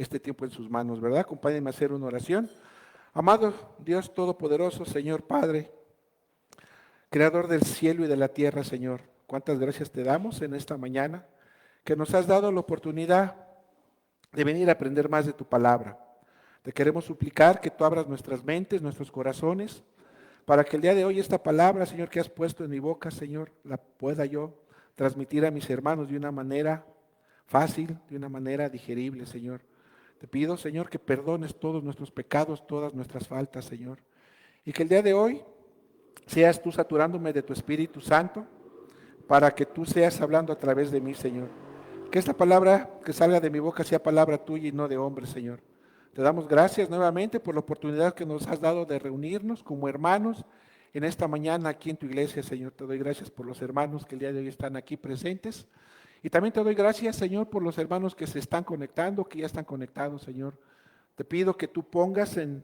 este tiempo en sus manos, ¿verdad? Acompáñenme a hacer una oración. Amado Dios Todopoderoso, Señor Padre, Creador del cielo y de la tierra, Señor, cuántas gracias te damos en esta mañana, que nos has dado la oportunidad de venir a aprender más de tu palabra. Te queremos suplicar que tú abras nuestras mentes, nuestros corazones, para que el día de hoy esta palabra, Señor, que has puesto en mi boca, Señor, la pueda yo transmitir a mis hermanos de una manera fácil, de una manera digerible, Señor. Te pido, Señor, que perdones todos nuestros pecados, todas nuestras faltas, Señor. Y que el día de hoy seas tú saturándome de tu Espíritu Santo, para que tú seas hablando a través de mí, Señor. Que esta palabra que salga de mi boca sea palabra tuya y no de hombre, Señor. Te damos gracias nuevamente por la oportunidad que nos has dado de reunirnos como hermanos en esta mañana aquí en tu iglesia, Señor. Te doy gracias por los hermanos que el día de hoy están aquí presentes. Y también te doy gracias, Señor, por los hermanos que se están conectando, que ya están conectados, Señor. Te pido que tú pongas en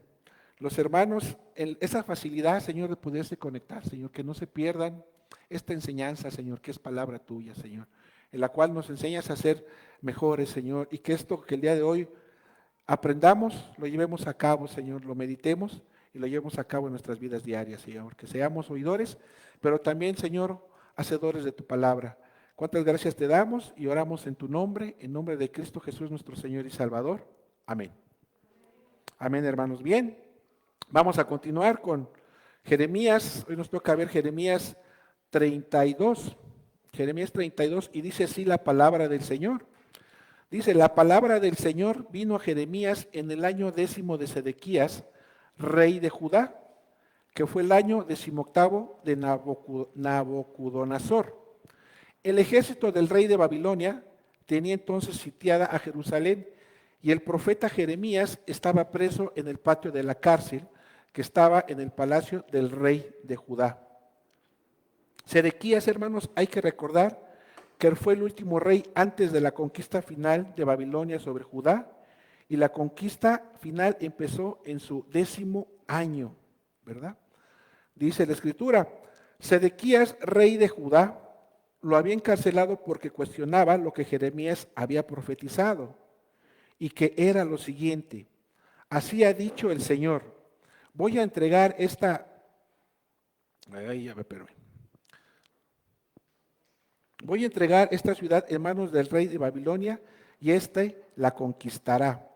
los hermanos esa facilidad, Señor, de poderse conectar, Señor, que no se pierdan esta enseñanza, Señor, que es palabra tuya, Señor, en la cual nos enseñas a ser mejores, Señor, y que esto que el día de hoy aprendamos, lo llevemos a cabo, Señor, lo meditemos y lo llevemos a cabo en nuestras vidas diarias, Señor, que seamos oidores, pero también, Señor, hacedores de tu palabra. Cuántas gracias te damos y oramos en tu nombre, en nombre de Cristo Jesús, nuestro Señor y Salvador. Amén. Amén, hermanos. Bien, vamos a continuar con Jeremías. Hoy nos toca ver Jeremías 32. Jeremías 32, y dice así la palabra del Señor. Dice, la palabra del Señor vino a Jeremías en el año 10 de Sedequías, rey de Judá, que fue el año 18 de Nabucodonosor. El ejército del rey de Babilonia tenía entonces sitiada a Jerusalén, y el profeta Jeremías estaba preso en el patio de la cárcel que estaba en el palacio del rey de Judá. Sedequías, hermanos, hay que recordar que fue el último rey antes de la conquista final de Babilonia sobre Judá, y la conquista final empezó en su 10º año, ¿verdad? Dice la Escritura, Sedequías, rey de Judá, lo había encarcelado porque cuestionaba lo que Jeremías había profetizado, y que era lo siguiente: así ha dicho el Señor, voy a entregar esta... Voy a entregar esta ciudad en manos del rey de Babilonia, y éste la conquistará.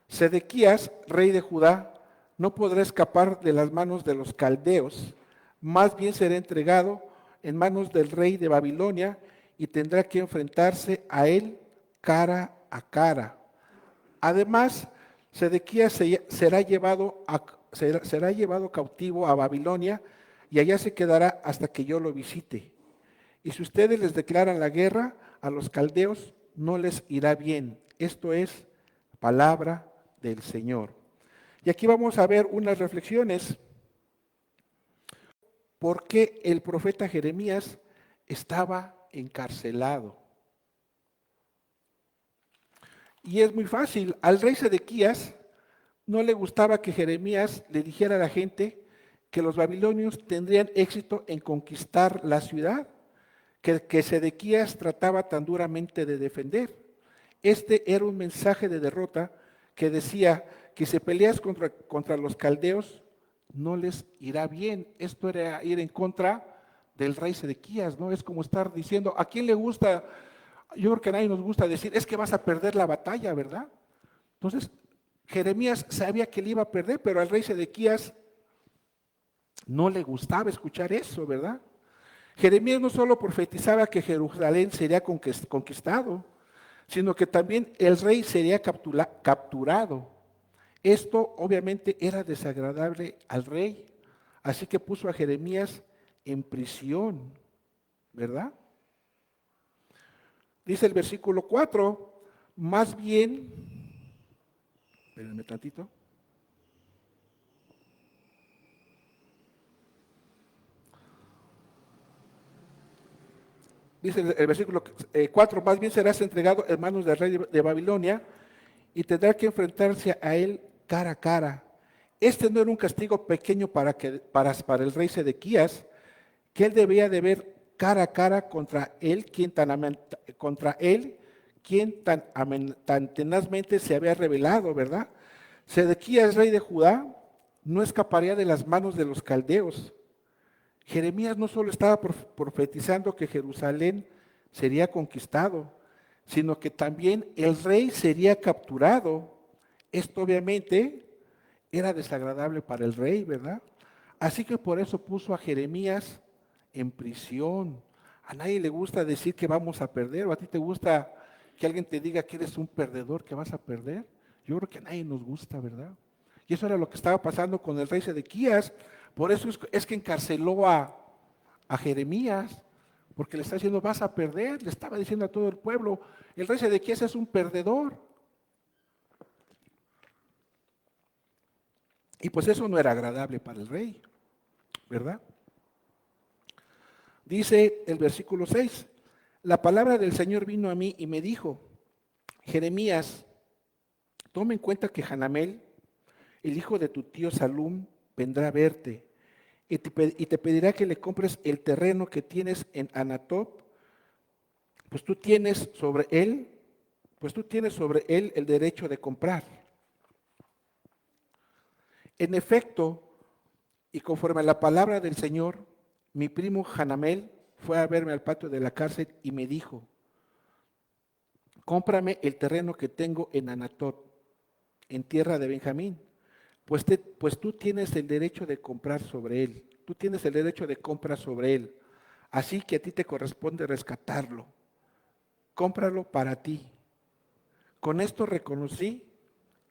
Sedequías, rey de Judá, no podrá escapar de las manos de los caldeos, más bien será entregado en manos del rey de Babilonia y tendrá que enfrentarse a él cara a cara. Además, Sedequías será llevado cautivo a Babilonia, y allá se quedará hasta que yo lo visite. Y si ustedes les declaran la guerra a los caldeos, no les irá bien. Esto es palabra del Señor. Y aquí vamos a ver unas reflexiones. ¿Por qué el profeta Jeremías estaba encarcelado? Y es muy fácil. Al rey Sedequías no le gustaba que Jeremías le dijera a la gente que los babilonios tendrían éxito en conquistar la ciudad, que Sedequías trataba tan duramente de defender. Este era un mensaje de derrota que decía que si peleas contra los caldeos, no les irá bien. Esto era ir en contra del rey Sedequías, ¿no? Es como estar diciendo, ¿a quién le gusta? Yo creo que a nadie nos gusta decir, es que vas a perder la batalla, ¿verdad? Entonces, Jeremías sabía que le iba a perder, pero al rey Sedequías no le gustaba escuchar eso, ¿verdad? Jeremías no solo profetizaba que Jerusalén sería conquistado, sino que también el rey sería capturado. Esto obviamente era desagradable al rey, así que puso a Jeremías en prisión, ¿verdad? Dice el versículo 4, más bien, espérenme tantito. Dice el versículo 4, más bien serás entregado en manos del rey de Babilonia y tendrá que enfrentarse a él cara a cara. Este no era un castigo pequeño para el rey Sedequías, que él debía de ver cara a cara contra él, quien tan tenazmente se había revelado, ¿verdad? Sedequías, rey de Judá, no escaparía de las manos de los caldeos. Jeremías no solo estaba profetizando que Jerusalén sería conquistado, sino que también el rey sería capturado. Esto obviamente era desagradable para el rey, ¿verdad? Así que por eso puso a Jeremías en prisión. A nadie le gusta decir que vamos a perder, o a ti te gusta que alguien te diga que eres un perdedor, que vas a perder. Yo creo que a nadie nos gusta, ¿verdad? Y eso era lo que estaba pasando con el rey Sedequías. Por eso es que encarceló a Jeremías, porque le está diciendo, vas a perder, le estaba diciendo a todo el pueblo, el rey Sedequías es un perdedor. Y pues eso no era agradable para el rey, ¿verdad? Dice el versículo 6, la palabra del Señor vino a mí y me dijo, Jeremías, toma en cuenta que Hanamel, el hijo de tu tío Salum, vendrá a verte y te pedirá que le compres el terreno que tienes en Anatot, pues tú tienes sobre él, el derecho de comprar. En efecto, y conforme a la palabra del Señor, mi primo Hanamel fue a verme al patio de la cárcel y me dijo, cómprame el terreno que tengo en Anatot, en tierra de Benjamín, pues tú tienes el derecho de comprar sobre él, tú tienes el derecho de compra sobre él, así que a ti te corresponde rescatarlo, cómpralo para ti. Con esto reconocí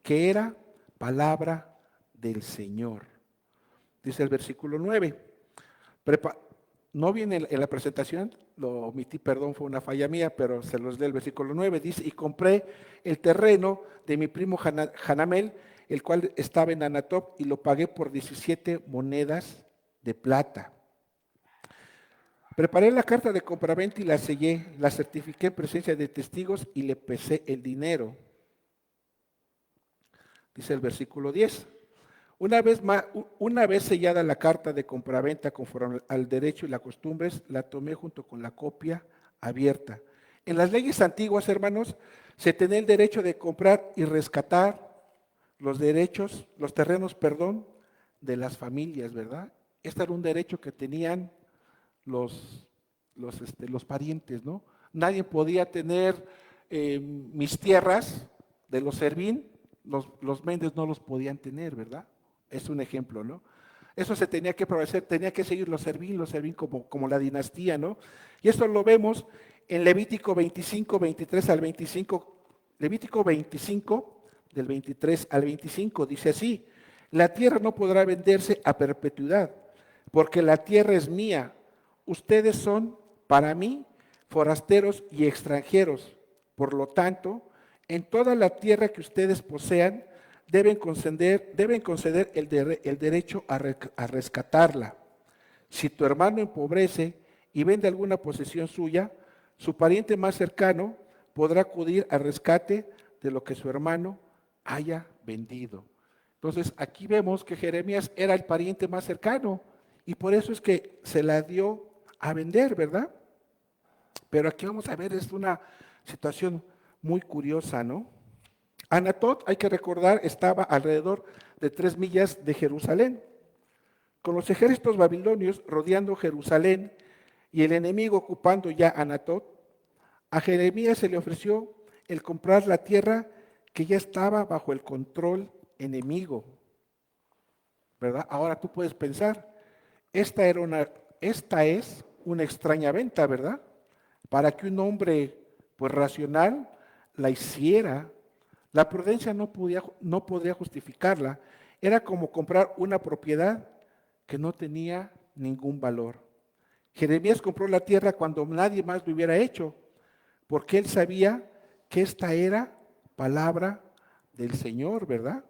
que era palabra del Señor. Dice el versículo 9. No viene en la presentación, lo omití, perdón, fue una falla mía, pero se los lee el versículo 9. Dice, y compré el terreno de mi primo Hanamel, el cual estaba en Anatop, y lo pagué por 17 monedas de plata. Preparé la carta de compraventa y la sellé, la certifiqué en presencia de testigos y le pesé el dinero. Dice el versículo 10. Una vez sellada la carta de compraventa conforme al derecho y las costumbres, la tomé junto con la copia abierta. En las leyes antiguas, hermanos, se tenía el derecho de comprar y rescatar los terrenos, de las familias, ¿verdad? Este era un derecho que tenían los parientes, ¿no? Nadie podía tener mis tierras de los Servín, los Méndez no los podían tener, ¿verdad? Es un ejemplo, ¿no? Eso se tenía que prevalecer, tenía que seguir los Servín como la dinastía, ¿no? Y esto lo vemos en Levítico 25, 23 al 25, Levítico 25, del 23 al 25, dice así, la tierra no podrá venderse a perpetuidad, porque la tierra es mía, ustedes son para mí forasteros y extranjeros, por lo tanto, en toda la tierra que ustedes posean, deben conceder el derecho a rescatarla. Si tu hermano empobrece y vende alguna posesión suya, su pariente más cercano podrá acudir al rescate de lo que su hermano haya vendido. Entonces, aquí vemos que Jeremías era el pariente más cercano y por eso es que se la dio a vender, ¿verdad? Pero aquí vamos a ver, es una situación muy curiosa, ¿no? Anatot, hay que recordar, estaba alrededor de 3 millas de Jerusalén. Con los ejércitos babilonios rodeando Jerusalén y el enemigo ocupando ya Anatot, a Jeremías se le ofreció el comprar la tierra que ya estaba bajo el control enemigo, ¿verdad? Ahora tú puedes pensar, esta es una extraña venta, ¿verdad? Para que un hombre pues racional la hiciera. La prudencia no podría justificarla. Era como comprar una propiedad que no tenía ningún valor. Jeremías compró la tierra cuando nadie más lo hubiera hecho, porque él sabía que esta era palabra del Señor, ¿verdad?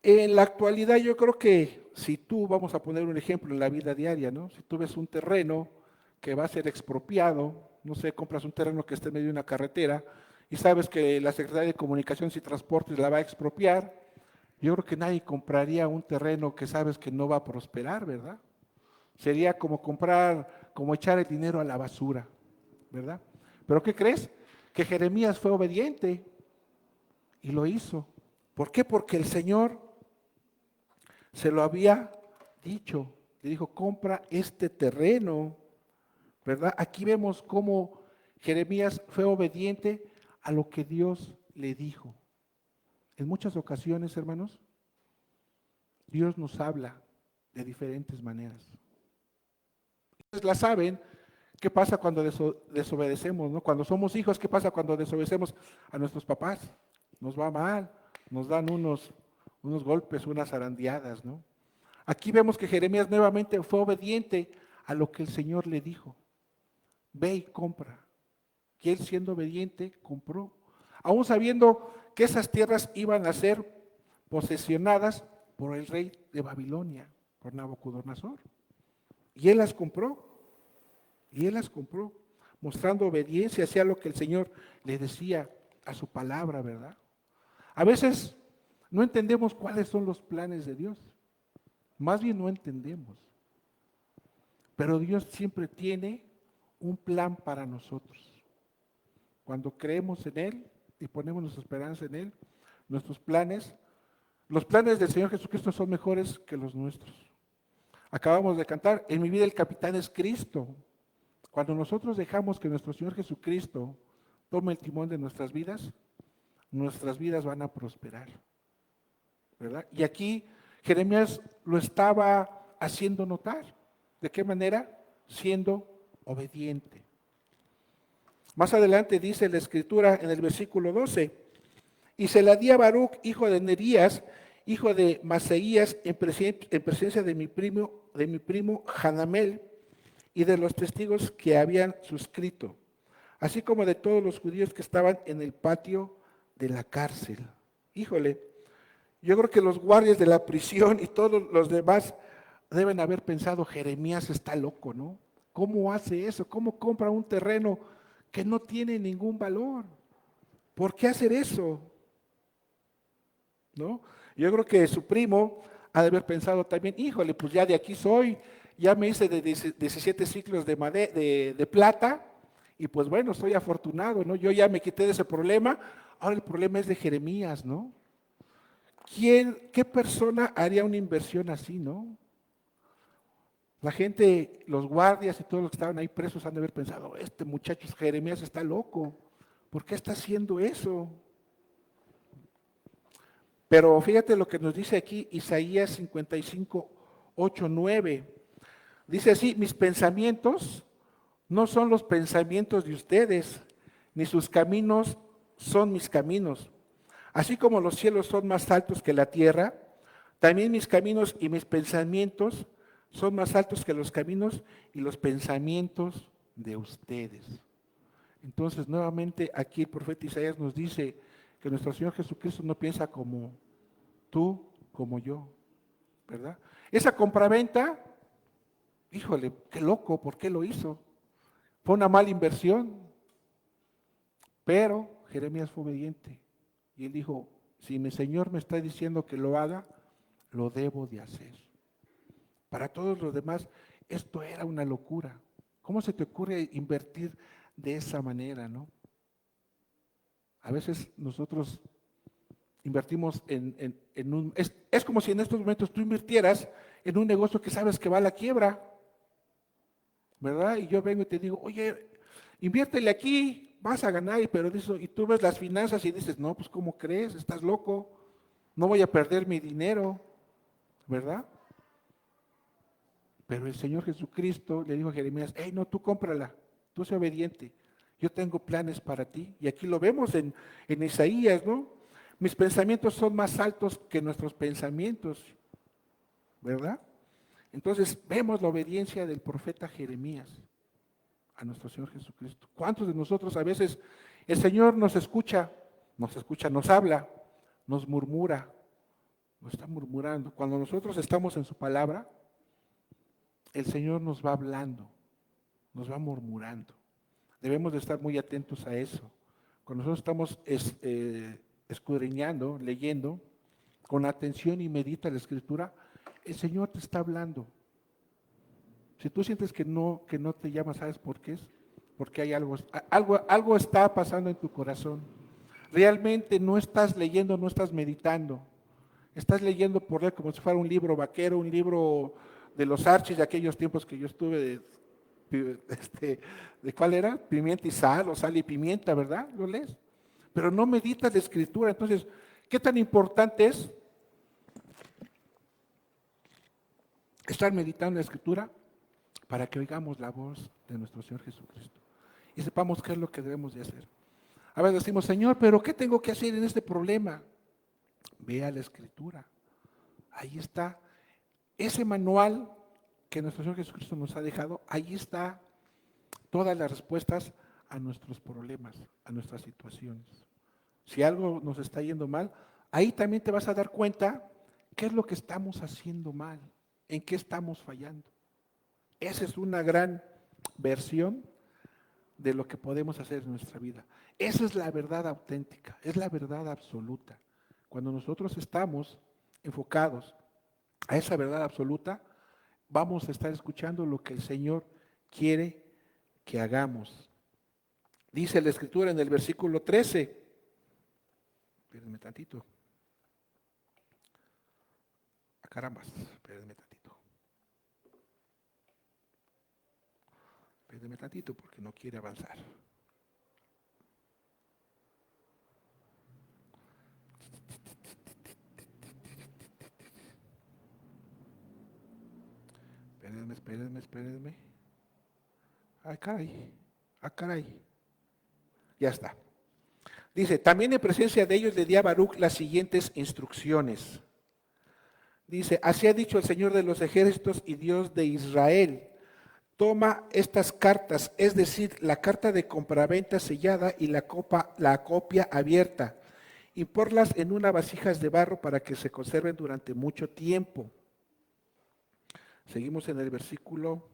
En la actualidad yo creo que si tú, vamos a poner un ejemplo en la vida diaria, ¿no? Si tú ves un terreno que va a ser expropiado, no sé, compras un terreno que esté en medio de una carretera y sabes que la Secretaría de Comunicaciones y Transportes la va a expropiar, yo creo que nadie compraría un terreno que sabes que no va a prosperar, ¿verdad? Sería como echar el dinero a la basura, ¿verdad? Pero ¿qué crees? Que Jeremías fue obediente y lo hizo. ¿Por qué? Porque el Señor se lo había dicho. Le dijo, compra este terreno, ¿verdad? Aquí vemos cómo Jeremías fue obediente a lo que Dios le dijo. En muchas ocasiones, hermanos, Dios nos habla de diferentes maneras. Ustedes la saben, ¿qué pasa cuando desobedecemos, no? Cuando somos hijos, ¿qué pasa cuando desobedecemos a nuestros papás? Nos va mal, nos dan unos golpes, unas zarandeadas, ¿no? Aquí vemos que Jeremías nuevamente fue obediente a lo que el Señor le dijo. Ve y compra. Y él, siendo obediente, compró. Aún sabiendo que esas tierras iban a ser posesionadas por el rey de Babilonia, por Nabucodonosor. Y él las compró. Y él las compró, mostrando obediencia hacia lo que el Señor le decía a su palabra, ¿verdad? A veces no entendemos cuáles son los planes de Dios. Más bien no entendemos. Pero Dios siempre tiene un plan para nosotros. Cuando creemos en Él y ponemos nuestra esperanza en Él, nuestros planes, los planes del Señor Jesucristo son mejores que los nuestros. Acabamos de cantar, en mi vida el capitán es Cristo. Cuando nosotros dejamos que nuestro Señor Jesucristo tome el timón de nuestras vidas van a prosperar, ¿verdad? Y aquí Jeremías lo estaba haciendo notar. ¿De qué manera? Siendo obediente. Más adelante dice la Escritura en el versículo 12, y se la di a Baruch, hijo de Nerías, hijo de Maseías, en presencia de mi primo Hanamel, y de los testigos que habían suscrito, así como de todos los judíos que estaban en el patio de la cárcel. Híjole, yo creo que los guardias de la prisión y todos los demás deben haber pensado, Jeremías está loco, ¿no? ¿Cómo hace eso? ¿Cómo compra un terreno que no tiene ningún valor? ¿Por qué hacer eso? ¿No? Yo creo que su primo ha de haber pensado también, híjole, pues ya de aquí soy, ya me hice de 17 ciclos de plata, y pues bueno, soy afortunado, ¿no? Yo ya me quité de ese problema, ahora el problema es de Jeremías, ¿no? ¿Qué persona haría una inversión así, no? La gente, los guardias y todos los que estaban ahí presos han de haber pensado, este muchacho Jeremías está loco, ¿por qué está haciendo eso? Pero fíjate lo que nos dice aquí Isaías 55, 8, 9. Dice así, mis pensamientos no son los pensamientos de ustedes, ni sus caminos son mis caminos. Así como los cielos son más altos que la tierra, también mis caminos y mis pensamientos son más altos que los caminos y los pensamientos de ustedes. Entonces, nuevamente aquí el profeta Isaías nos dice que nuestro Señor Jesucristo no piensa como tú, como yo, ¿verdad? Esa compraventa, híjole, qué loco, ¿por qué lo hizo? Fue una mala inversión, pero Jeremías fue obediente y él dijo, si mi Señor me está diciendo que lo haga, lo debo de hacer. Para todos los demás, esto era una locura. ¿Cómo se te ocurre invertir de esa manera, no? A veces nosotros invertimos en un... Es como si en estos momentos tú invirtieras en un negocio que sabes que va a la quiebra, ¿verdad? Y yo vengo y te digo, oye, inviértele aquí, vas a ganar, y tú ves las finanzas y dices, no, pues ¿cómo crees? Estás loco, no voy a perder mi dinero, ¿verdad? Pero el Señor Jesucristo le dijo a Jeremías, hey, no, tú cómprala, tú sé obediente, yo tengo planes para ti. Y aquí lo vemos en Isaías, ¿no? Mis pensamientos son más altos que nuestros pensamientos, ¿verdad? Entonces vemos la obediencia del profeta Jeremías a nuestro Señor Jesucristo. ¿Cuántos de nosotros a veces el Señor nos escucha, nos habla, nos murmura, nos está murmurando? Cuando nosotros estamos en su palabra, el Señor nos va hablando, nos va murmurando. Debemos de estar muy atentos a eso. Cuando nosotros estamos escudriñando, leyendo, con atención y medita la Escritura, el Señor te está hablando. Si tú sientes que no te llama, ¿sabes por qué es? porque hay algo está pasando en tu corazón. Realmente no estás leyendo, no estás meditando. Estás leyendo por leer como si fuera un libro vaquero, un libro de los Archis de aquellos tiempos que yo estuve ¿de cuál era? Pimienta y sal, o sal y pimienta, ¿verdad? Lo lees. Pero no meditas la escritura. Entonces, ¿qué tan importante es estar meditando la escritura? Para que oigamos la voz de nuestro Señor Jesucristo y sepamos qué es lo que debemos de hacer. A veces decimos, Señor, pero ¿qué tengo que hacer en este problema? Vea la escritura. Ahí está. Ese manual que nuestro Señor Jesucristo nos ha dejado, ahí está todas las respuestas a nuestros problemas, a nuestras situaciones. Si algo nos está yendo mal, ahí también te vas a dar cuenta qué es lo que estamos haciendo mal, en qué estamos fallando. Esa es una gran versión de lo que podemos hacer en nuestra vida. Esa es la verdad auténtica, es la verdad absoluta. Cuando nosotros estamos enfocados a esa verdad absoluta, vamos a estar escuchando lo que el Señor quiere que hagamos. Dice la Escritura en el versículo 13. Espérenme tantito. Carambas, espérenme tantito. Espérenme tantito porque no quiere avanzar. Espérenme. Ay, caray. Ah, caray. Ya está. Dice, también en presencia de ellos le di a Baruch las siguientes instrucciones. Dice, así ha dicho el Señor de los ejércitos y Dios de Israel. Toma estas cartas, es decir, la carta de compraventa sellada y la copia abierta, y ponlas en una vasijas de barro para que se conserven durante mucho tiempo. Seguimos en el versículo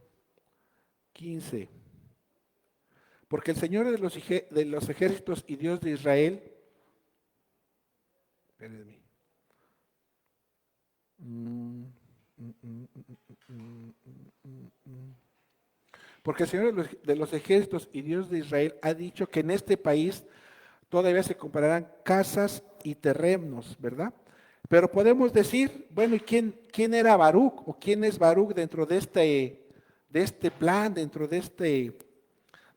15. Porque el Señor de los ejércitos y Dios de Israel, espérenme. Porque el Señor de los ejércitos y Dios de Israel ha dicho que en este país todavía se comprarán casas y terrenos, ¿verdad? Pero podemos decir, bueno, ¿y quién era Baruch? ¿O quién es Baruch dentro de este plan, dentro de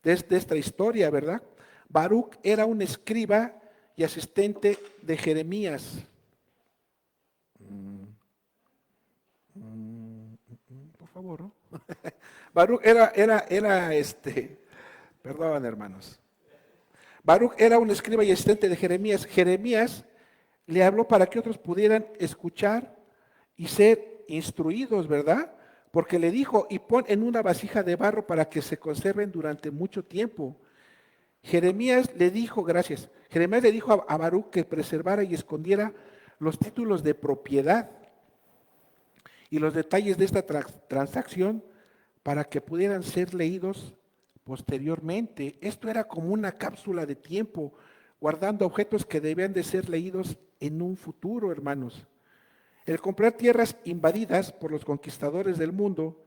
esta historia, ¿verdad? Baruch era un escriba y asistente de Jeremías. Por favor, ¿no? Baruch perdón, hermanos. Baruch era un escriba y asistente de Jeremías. Jeremías le habló para que otros pudieran escuchar y ser instruidos, ¿verdad? Porque le dijo, y pon en una vasija de barro para que se conserven durante mucho tiempo. Jeremías le dijo a Baruch que preservara y escondiera los títulos de propiedad y los detalles de esta transacción para que pudieran ser leídos posteriormente. Esto era como una cápsula de tiempo, guardando objetos que debían de ser leídos en un futuro, hermanos. El comprar tierras invadidas por los conquistadores del mundo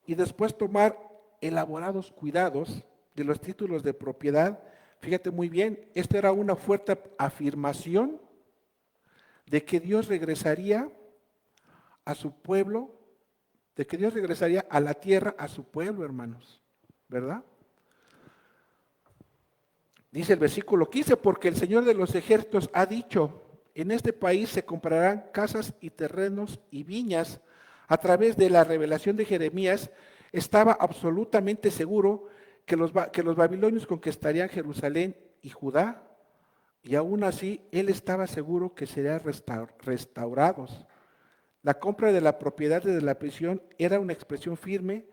y después tomar elaborados cuidados de los títulos de propiedad, fíjate muy bien, esto era una fuerte afirmación de que Dios regresaría a su pueblo, de que Dios regresaría a la tierra, a su pueblo, hermanos, ¿verdad? Dice el versículo 15, porque el Señor de los ejércitos ha dicho, en este país se comprarán casas y terrenos y viñas. A través de la revelación de Jeremías, estaba absolutamente seguro que los babilonios conquistarían Jerusalén y Judá, y aún así él estaba seguro que serían restaurados. La compra de la propiedad de la prisión era una expresión firme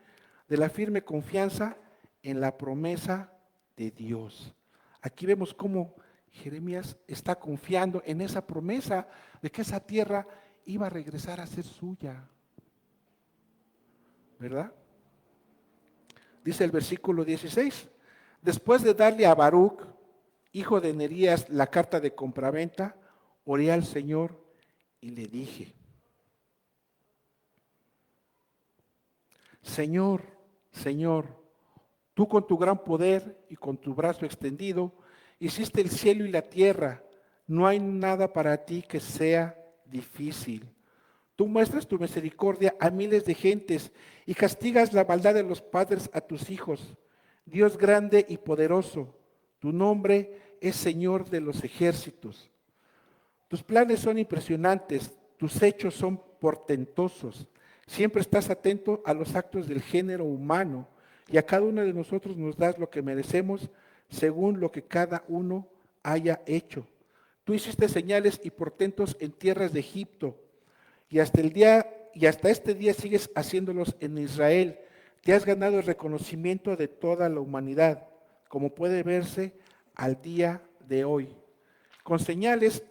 de la firme confianza en la promesa de Dios. Aquí vemos cómo Jeremías está confiando en esa promesa de que esa tierra iba a regresar a ser suya. ¿Verdad? Dice el versículo 16, después de darle a Baruch, hijo de Nerías, la carta de compraventa, oré al Señor y le dije, Señor, Tú con tu gran poder y con tu brazo extendido, hiciste el cielo y la tierra. No hay nada para ti que sea difícil. Tú muestras tu misericordia a miles de gentes y castigas la maldad de los padres a tus hijos. Dios grande y poderoso, tu nombre es Señor de los ejércitos. Tus planes son impresionantes, tus hechos son portentosos. Siempre estás atento a los actos del género humano y a cada uno de nosotros nos das lo que merecemos según lo que cada uno haya hecho. Tú hiciste señales y portentos en tierras de Egipto y hasta este día sigues haciéndolos en Israel. Te has ganado el reconocimiento de toda la humanidad, como puede verse al día de hoy. Con señales,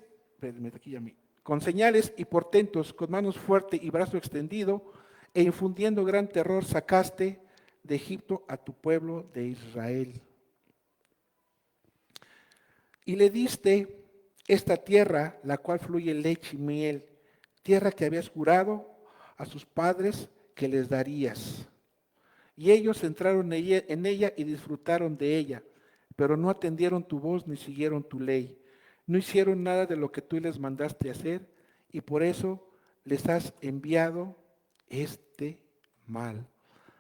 con señales y portentos, con manos fuertes y brazo extendido, e infundiendo gran terror, sacaste de Egipto a tu pueblo de Israel. Y le diste esta tierra, la cual fluye leche y miel, tierra que habías jurado a sus padres que les darías. Y ellos entraron en ella y disfrutaron de ella, pero no atendieron tu voz ni siguieron tu ley. No hicieron nada de lo que tú les mandaste hacer y por eso les has enviado este mal.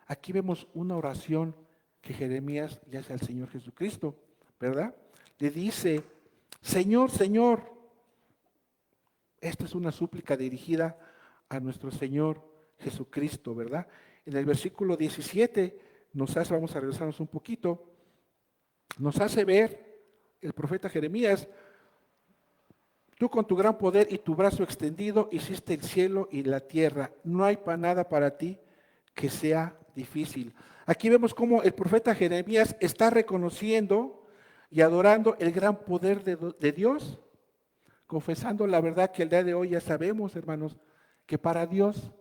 Aquí vemos una oración que Jeremías le hace al Señor Jesucristo, ¿verdad? Le dice, Señor, Señor. Esta es una súplica dirigida a nuestro Señor Jesucristo, ¿verdad? En el versículo 17 vamos a regresarnos un poquito, nos hace ver el profeta Jeremías, tú con tu gran poder y tu brazo extendido hiciste el cielo y la tierra. No hay nada para ti que sea difícil. Aquí vemos cómo el profeta Jeremías está reconociendo y adorando el gran poder de Dios, confesando la verdad que el día de hoy ya sabemos, hermanos, que para Dios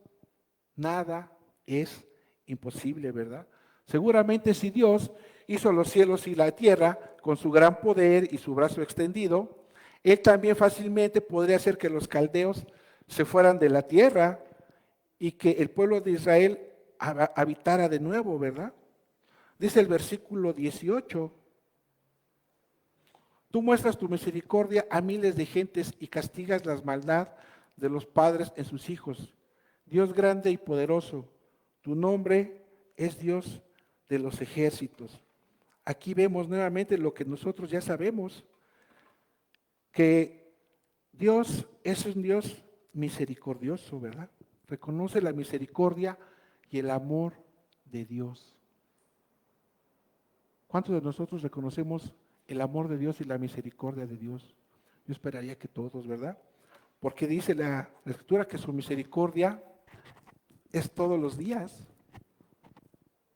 nada es imposible, ¿verdad? Seguramente si Dios hizo los cielos y la tierra con su gran poder y su brazo extendido, Él también fácilmente podría hacer que los caldeos se fueran de la tierra y que el pueblo de Israel habitara de nuevo, ¿verdad? Dice el versículo 18, tú muestras tu misericordia a miles de gentes y castigas la maldad de los padres en sus hijos. Dios grande y poderoso, tu nombre es Dios de los ejércitos. Aquí vemos nuevamente lo que nosotros ya sabemos, que Dios es un Dios misericordioso, ¿verdad? Reconoce la misericordia y el amor de Dios. ¿Cuántos de nosotros reconocemos el amor de Dios y la misericordia de Dios? Yo esperaría que todos, ¿verdad? Porque dice la Escritura que su misericordia es todos los días.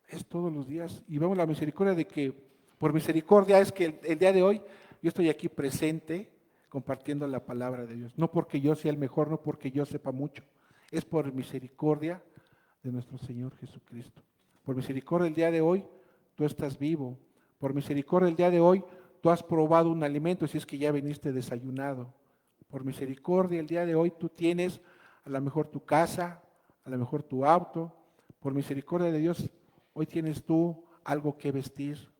Es todos los días. Y vemos la misericordia de que, por misericordia es que el día de hoy yo estoy aquí presente compartiendo la palabra de Dios. No porque yo sea el mejor, no porque yo sepa mucho. Es por misericordia de nuestro Señor Jesucristo. Por misericordia el día de hoy tú estás vivo. Por misericordia el día de hoy tú has probado un alimento si es que ya viniste desayunado. Por misericordia el día de hoy tú tienes a lo mejor tu casa, a lo mejor tu auto. Por misericordia de Dios hoy tienes tú algo que vestir.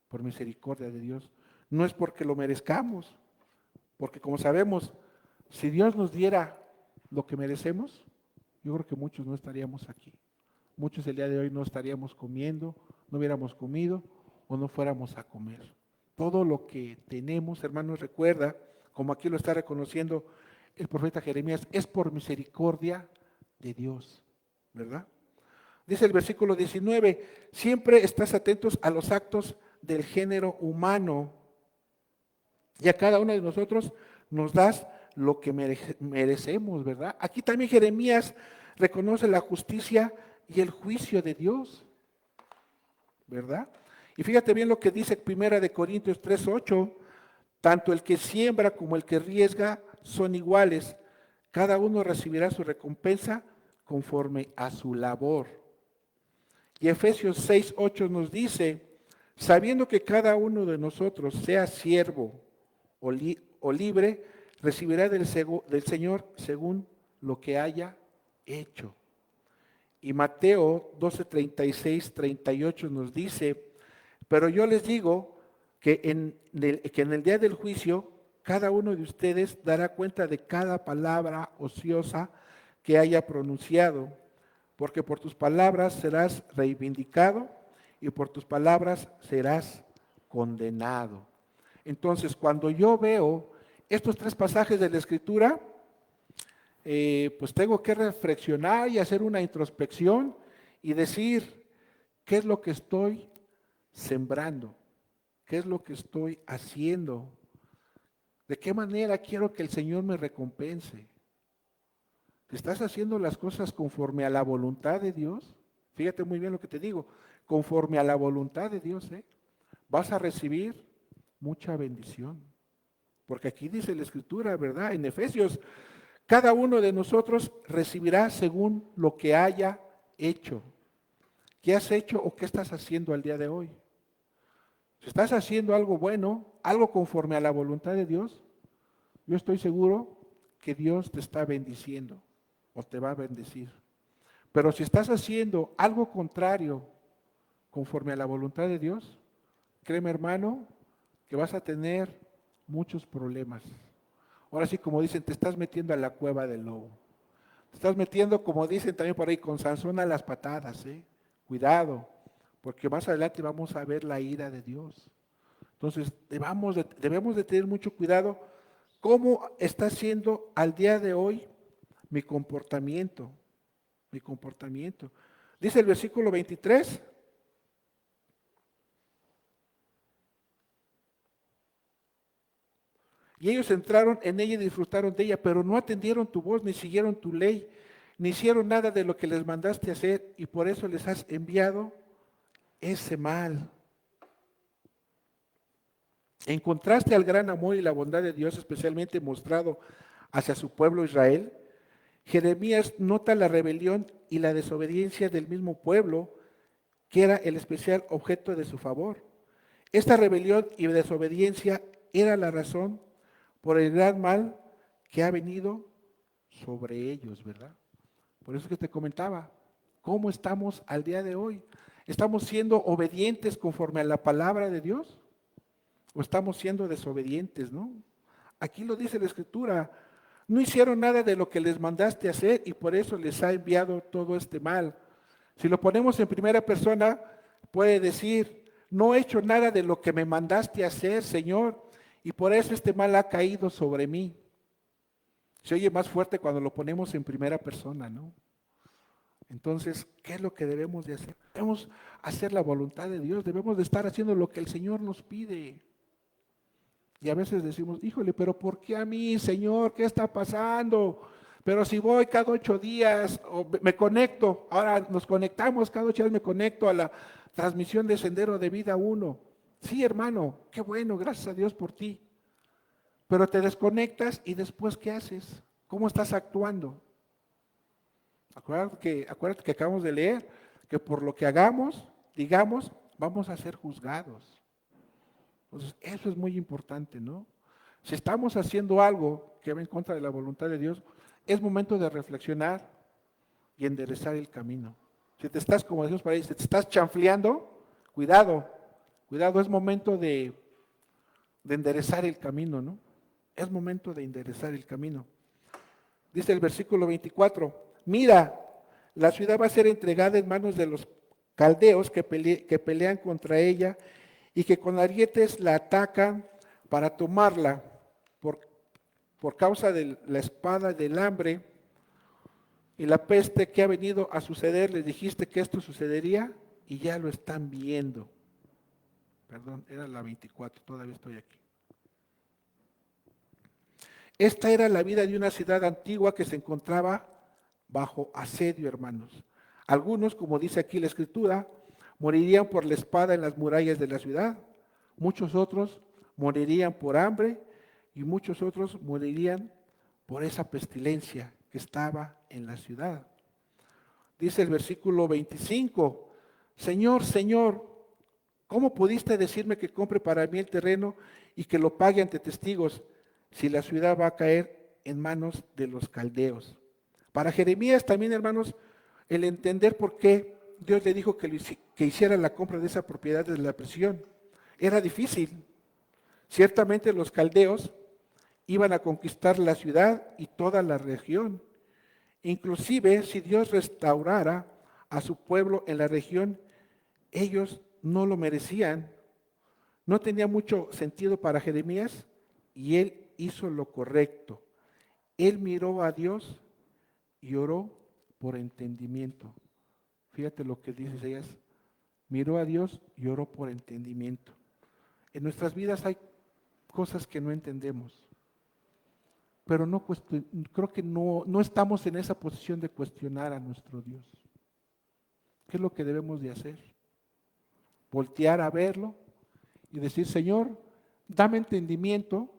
Por misericordia de Dios. No es porque lo merezcamos, porque como sabemos, si Dios nos diera lo que merecemos, yo creo que muchos no estaríamos aquí. Muchos el día de hoy no estaríamos comiendo, no hubiéramos comido o no fuéramos a comer. Todo lo que tenemos, hermanos, recuerda, como aquí lo está reconociendo el profeta Jeremías, es por misericordia de Dios, ¿verdad? Dice el versículo 19, siempre estás atentos a los actos del género humano y a cada uno de nosotros nos das lo que merecemos, ¿verdad? Aquí también Jeremías reconoce la justicia y el juicio de Dios, ¿verdad? Y fíjate bien lo que dice 1 Corintios 3:8, tanto el que siembra como el que riega son iguales, cada uno recibirá su recompensa conforme a su labor. Y Efesios 6:8 nos dice, sabiendo que cada uno de nosotros, sea siervo o libre, recibirá del Señor según lo que haya hecho. Y Mateo 12:36-38 nos dice, Pero yo les digo que en el día del juicio, cada uno de ustedes dará cuenta de cada palabra ociosa que haya pronunciado, porque por tus palabras serás reivindicado y por tus palabras serás condenado. Entonces, cuando yo veo estos tres pasajes de la Escritura, pues tengo que reflexionar y hacer una introspección y decir, ¿qué es lo que estoy sembrando? ¿Qué es lo que estoy haciendo? ¿De qué manera quiero que el Señor me recompense? ¿Estás haciendo las cosas conforme a la voluntad de Dios? Fíjate muy bien lo que te digo, conforme a la voluntad de Dios, vas a recibir mucha bendición. Porque aquí dice la Escritura, ¿verdad? En Efesios, cada uno de nosotros recibirá según lo que haya hecho. ¿Qué has hecho o qué estás haciendo al día de hoy? Si estás haciendo algo bueno, algo conforme a la voluntad de Dios, yo estoy seguro que Dios te está bendiciendo o te va a bendecir. Pero si estás haciendo algo contrario conforme a la voluntad de Dios, créeme hermano, que vas a tener muchos problemas. Ahora sí, como dicen, te estás metiendo a la cueva del lobo. Te estás metiendo, como dicen también por ahí, con Sansón a las patadas, Cuidado, porque más adelante vamos a ver la ira de Dios. Entonces, debemos de tener mucho cuidado cómo está siendo al día de hoy mi comportamiento. Mi comportamiento. Dice el versículo 23. Y ellos entraron en ella y disfrutaron de ella, pero no atendieron tu voz, ni siguieron tu ley, ni hicieron nada de lo que les mandaste hacer, y por eso les has enviado ese mal. En contraste al gran amor y la bondad de Dios, especialmente mostrado hacia su pueblo Israel, Jeremías nota la rebelión y la desobediencia del mismo pueblo, que era el especial objeto de su favor. Esta rebelión y desobediencia era la razón por el gran mal que ha venido sobre ellos, ¿verdad? Por eso que te comentaba, ¿cómo estamos al día de hoy? ¿Estamos siendo obedientes conforme a la palabra de Dios? ¿O estamos siendo desobedientes, no? Aquí lo dice la Escritura, no hicieron nada de lo que les mandaste hacer y por eso les ha enviado todo este mal. Si lo ponemos en primera persona, puede decir, no he hecho nada de lo que me mandaste hacer, Señor, y por eso este mal ha caído sobre mí. Se oye más fuerte cuando lo ponemos en primera persona, ¿no? Entonces, ¿qué es lo que debemos de hacer? Debemos hacer la voluntad de Dios, debemos de estar haciendo lo que el Señor nos pide. Y a veces decimos, híjole, pero ¿por qué a mí, Señor? ¿Qué está pasando? Pero si voy cada 8 días, o me conecto, ahora nos conectamos, cada 8 días me conecto a la transmisión de Sendero de Vida 1. Sí, hermano, qué bueno, gracias a Dios por ti. Pero te desconectas y después, ¿qué haces? ¿Cómo estás actuando? Acuérdate que acabamos de leer que por lo que hagamos, digamos, vamos a ser juzgados. Entonces, eso es muy importante, ¿no? Si estamos haciendo algo que va en contra de la voluntad de Dios, es momento de reflexionar y enderezar el camino. Si te estás, como decimos por ahí, si te estás chanfleando, cuidado, cuidado, es momento de enderezar el camino, ¿no? Es momento de enderezar el camino. Dice el versículo 24, mira, la ciudad va a ser entregada en manos de los caldeos que pelean contra ella y que con arietes la atacan para tomarla por causa de la espada del hambre y la peste que ha venido a suceder. Les dijiste que esto sucedería y ya lo están viendo. Perdón, era la 24, todavía estoy aquí. Esta era la vida de una ciudad antigua que se encontraba bajo asedio, hermanos. Algunos, como dice aquí la Escritura, morirían por la espada en las murallas de la ciudad. Muchos otros morirían por hambre y muchos otros morirían por esa pestilencia que estaba en la ciudad. Dice el versículo 25, Señor, Señor, ¿cómo pudiste decirme que compre para mí el terreno y que lo pague ante testigos si la ciudad va a caer en manos de los caldeos? Para Jeremías también, hermanos, el entender por qué Dios le dijo que hiciera la compra de esa propiedad de la prisión. Era difícil. Ciertamente los caldeos iban a conquistar la ciudad y toda la región. Inclusive si Dios restaurara a su pueblo en la región, ellos no lo merecían. No tenía mucho sentido para Jeremías y él hizo lo correcto. Él miró a Dios y oró por entendimiento. Fíjate lo que dice Isaías. Miró a Dios y oró por entendimiento. En nuestras vidas hay cosas que no entendemos, pero creo que no estamos en esa posición de cuestionar a nuestro Dios. ¿Qué es lo que debemos de hacer? Voltear a verlo y decir, Señor, dame entendimiento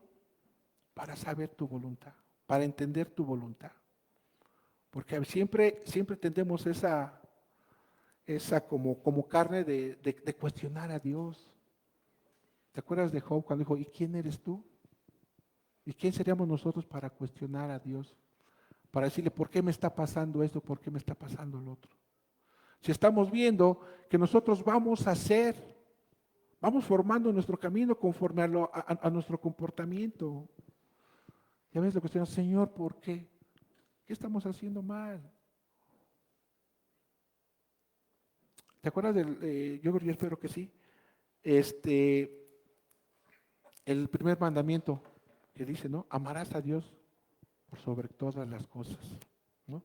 para saber tu voluntad, para entender tu voluntad. Porque siempre tendemos esa como carne de cuestionar a Dios. ¿Te acuerdas de Job cuando dijo, ¿y quién eres tú? ¿Y quién seríamos nosotros para cuestionar a Dios? Para decirle, ¿por qué me está pasando esto? ¿Por qué me está pasando lo otro? Si estamos viendo que nosotros vamos formando nuestro camino conforme a nuestro comportamiento. Y a veces le cuestionamos, Señor, ¿por qué? ¿Qué estamos haciendo mal? ¿Te acuerdas yo espero que sí, el primer mandamiento que dice, ¿no? Amarás a Dios por sobre todas las cosas, ¿no?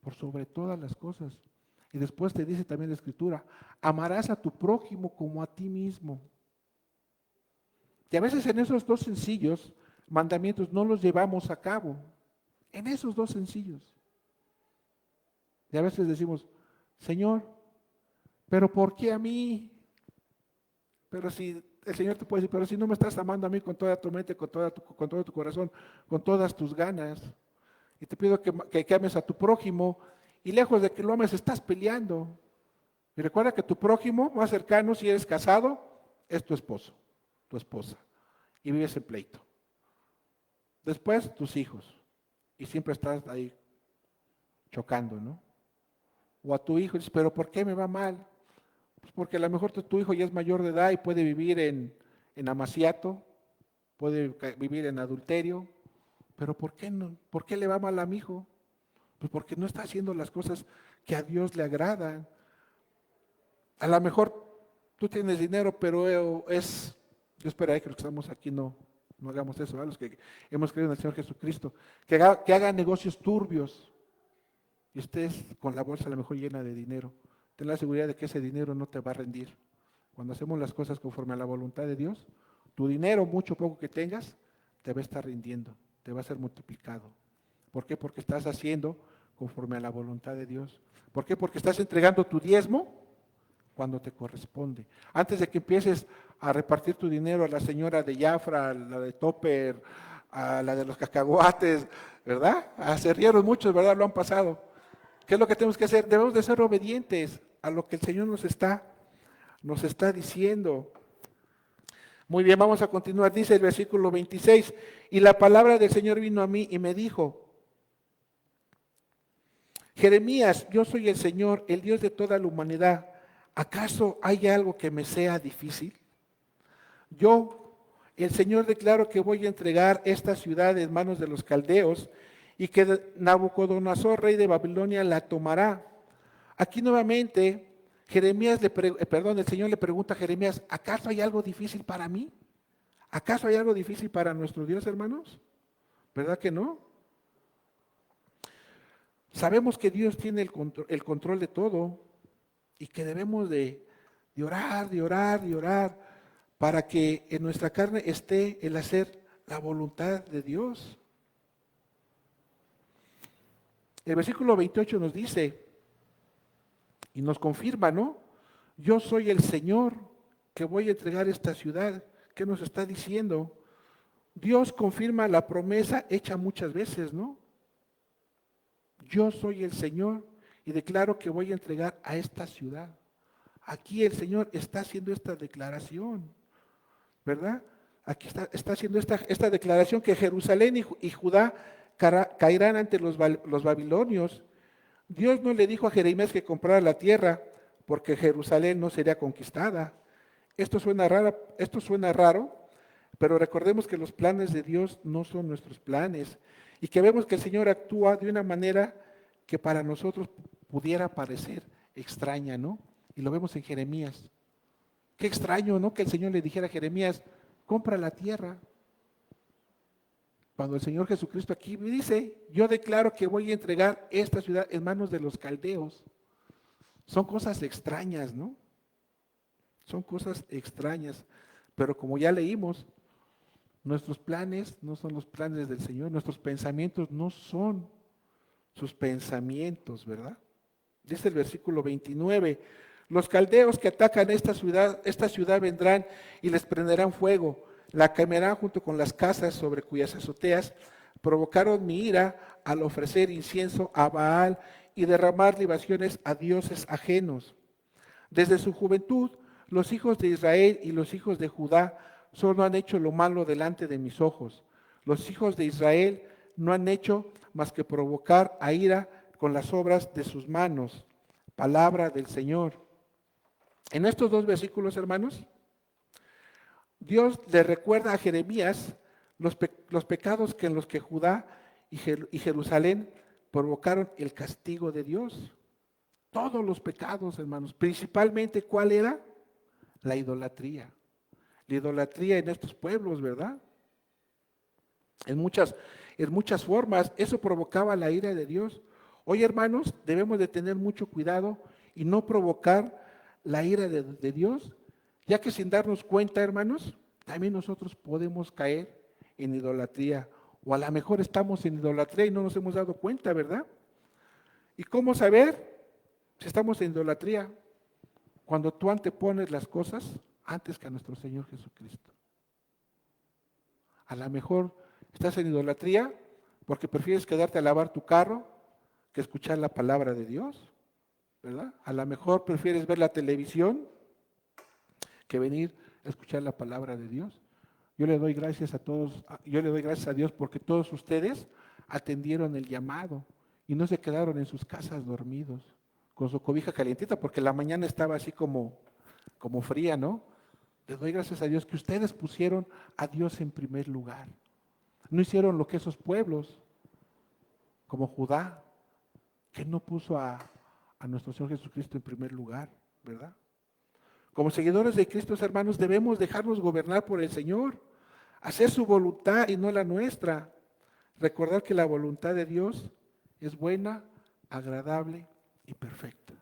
Por sobre todas las cosas. Y después te dice también la Escritura, amarás a tu prójimo como a ti mismo. Y a veces en esos dos sencillos mandamientos no los llevamos a cabo. En esos dos sencillos. Y a veces decimos, Señor, ¿pero por qué a mí? Pero si el Señor te puede decir, pero si no me estás amando a mí con toda tu mente, con todo tu corazón, con todas tus ganas, y te pido que ames a tu prójimo, y lejos de que lo ames estás peleando. Y recuerda que tu prójimo más cercano, si eres casado, es tu esposo, tu esposa, y vives en pleito. Después, tus hijos, y siempre estás ahí chocando, ¿no? O a tu hijo, y dices, pero ¿por qué me va mal? Pues porque a lo mejor tu hijo ya es mayor de edad y puede vivir en amaciato, puede vivir en adulterio, pero ¿por qué no? ¿Por qué le va mal a mi hijo? Pues porque no está haciendo las cosas que a Dios le agradan. A lo mejor tú tienes dinero, pero yo esperaría que los que estamos aquí no hagamos eso, ¿verdad? Los que hemos creído en el Señor Jesucristo, que hagan negocios turbios y estés con la bolsa a lo mejor llena de dinero. Ten la seguridad de que ese dinero no te va a rendir. Cuando hacemos las cosas conforme a la voluntad de Dios, tu dinero, mucho o poco que tengas, te va a estar rindiendo, te va a ser multiplicado. ¿Por qué? Porque estás haciendo conforme a la voluntad de Dios. ¿Por qué? Porque estás entregando tu diezmo cuando te corresponde. Antes de que empieces a repartir tu dinero a la señora de Jafra, a la de Topper, a la de los cacahuates, ¿verdad? A cerrieros muchos, ¿verdad? Lo han pasado. ¿Qué es lo que tenemos que hacer? Debemos de ser obedientes a lo que el Señor nos está diciendo. Muy bien, vamos a continuar. Dice el versículo 26, y la palabra del Señor vino a mí y me dijo, Jeremías, yo soy el Señor, el Dios de toda la humanidad. ¿Acaso hay algo que me sea difícil? Yo, el Señor, declaro que voy a entregar esta ciudad en manos de los caldeos y que Nabucodonosor, rey de Babilonia, la tomará. Aquí nuevamente, el Señor le pregunta a Jeremías, ¿acaso hay algo difícil para mí? ¿Acaso hay algo difícil para nuestro Dios, hermanos? ¿Verdad que no? Sabemos que Dios tiene el control de todo y que debemos de orar para que en nuestra carne esté el hacer la voluntad de Dios. El versículo 28 nos dice y nos confirma, ¿no? Yo soy el Señor que voy a entregar esta ciudad. ¿Qué nos está diciendo? Dios confirma la promesa hecha muchas veces, ¿no? Yo soy el Señor y declaro que voy a entregar a esta ciudad. Aquí el Señor está haciendo esta declaración, ¿verdad? Aquí está haciendo esta declaración que Jerusalén y Judá caerán ante los babilonios. Dios no le dijo a Jeremías que comprara la tierra porque Jerusalén no sería conquistada. Esto suena raro, pero recordemos que los planes de Dios no son nuestros planes y que vemos que el Señor actúa de una manera que para nosotros pudiera parecer extraña, ¿no? Y lo vemos en Jeremías. Qué extraño, ¿no? Que el Señor le dijera a Jeremías, compra la tierra. Cuando el Señor Jesucristo aquí me dice, yo declaro que voy a entregar esta ciudad en manos de los caldeos. Son cosas extrañas, ¿no? Son cosas extrañas. Pero como ya leímos, nuestros planes no son los planes del Señor, nuestros pensamientos no son sus pensamientos, ¿verdad? Dice el versículo 29, los caldeos que atacan esta ciudad vendrán y les prenderán fuego, la quemarán junto con las casas sobre cuyas azoteas provocaron mi ira al ofrecer incienso a Baal y derramar libaciones a dioses ajenos. Desde su juventud, los hijos de Israel y los hijos de Judá solo han hecho lo malo delante de mis ojos. Los hijos de Israel no han hecho más que provocar a ira con las obras de sus manos. Palabra del Señor. En estos dos versículos, hermanos, Dios le recuerda a Jeremías los pecados que en los que Judá y Jerusalén provocaron el castigo de Dios. Todos los pecados, hermanos. Principalmente, ¿cuál era? La idolatría. La idolatría en estos pueblos, ¿verdad? En muchas formas. Eso provocaba la ira de Dios. Hoy, hermanos, debemos de tener mucho cuidado y no provocar la ira de Dios, ya que sin darnos cuenta, hermanos, también nosotros podemos caer en idolatría. O a lo mejor estamos en idolatría y no nos hemos dado cuenta, ¿verdad? ¿Y cómo saber si estamos en idolatría? Cuando tú antepones las cosas antes que a nuestro Señor Jesucristo. A lo mejor estás en idolatría porque prefieres quedarte a lavar tu carro que escuchar la palabra de Dios, ¿verdad? A lo mejor prefieres ver la televisión que venir a escuchar la palabra de Dios. Yo le doy gracias a todos, yo le doy gracias a Dios porque todos ustedes atendieron el llamado y no se quedaron en sus casas dormidos con su cobija calientita porque la mañana estaba así como fría, ¿no? Les doy gracias a Dios que ustedes pusieron a Dios en primer lugar. No hicieron lo que esos pueblos, como Judá, que no puso a nuestro Señor Jesucristo en primer lugar, ¿verdad? Como seguidores de Cristo, hermanos, debemos dejarnos gobernar por el Señor, hacer su voluntad y no la nuestra. Recordar que la voluntad de Dios es buena, agradable y perfecta.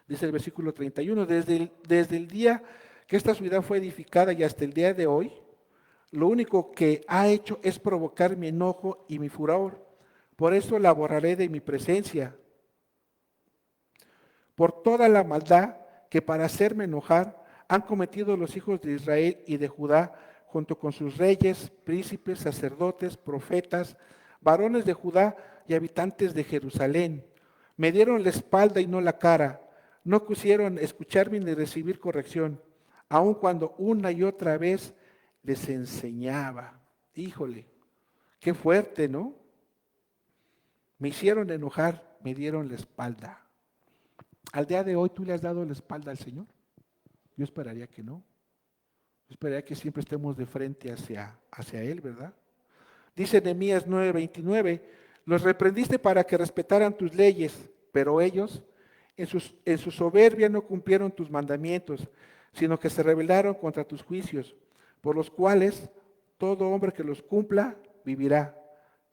Dice el versículo 31, desde el día que esta ciudad fue edificada y hasta el día de hoy, lo único que ha hecho es provocar mi enojo y mi furor. Por eso la borraré de mi presencia. Por toda la maldad que para hacerme enojar han cometido los hijos de Israel y de Judá, junto con sus reyes, príncipes, sacerdotes, profetas, varones de Judá y habitantes de Jerusalén. Me dieron la espalda y no la cara. No quisieron escucharme ni recibir corrección, aun cuando una y otra vez les enseñaba. Híjole, qué fuerte, ¿no? Me hicieron enojar, me dieron la espalda. Al día de hoy, ¿tú le has dado la espalda al Señor? Yo esperaría que no. Yo esperaría que siempre estemos de frente hacia Él, ¿verdad? Dice Nehemías 9:29, los reprendiste para que respetaran tus leyes, pero ellos en su soberbia no cumplieron tus mandamientos, sino que se rebelaron contra tus juicios, por los cuales todo hombre que los cumpla vivirá.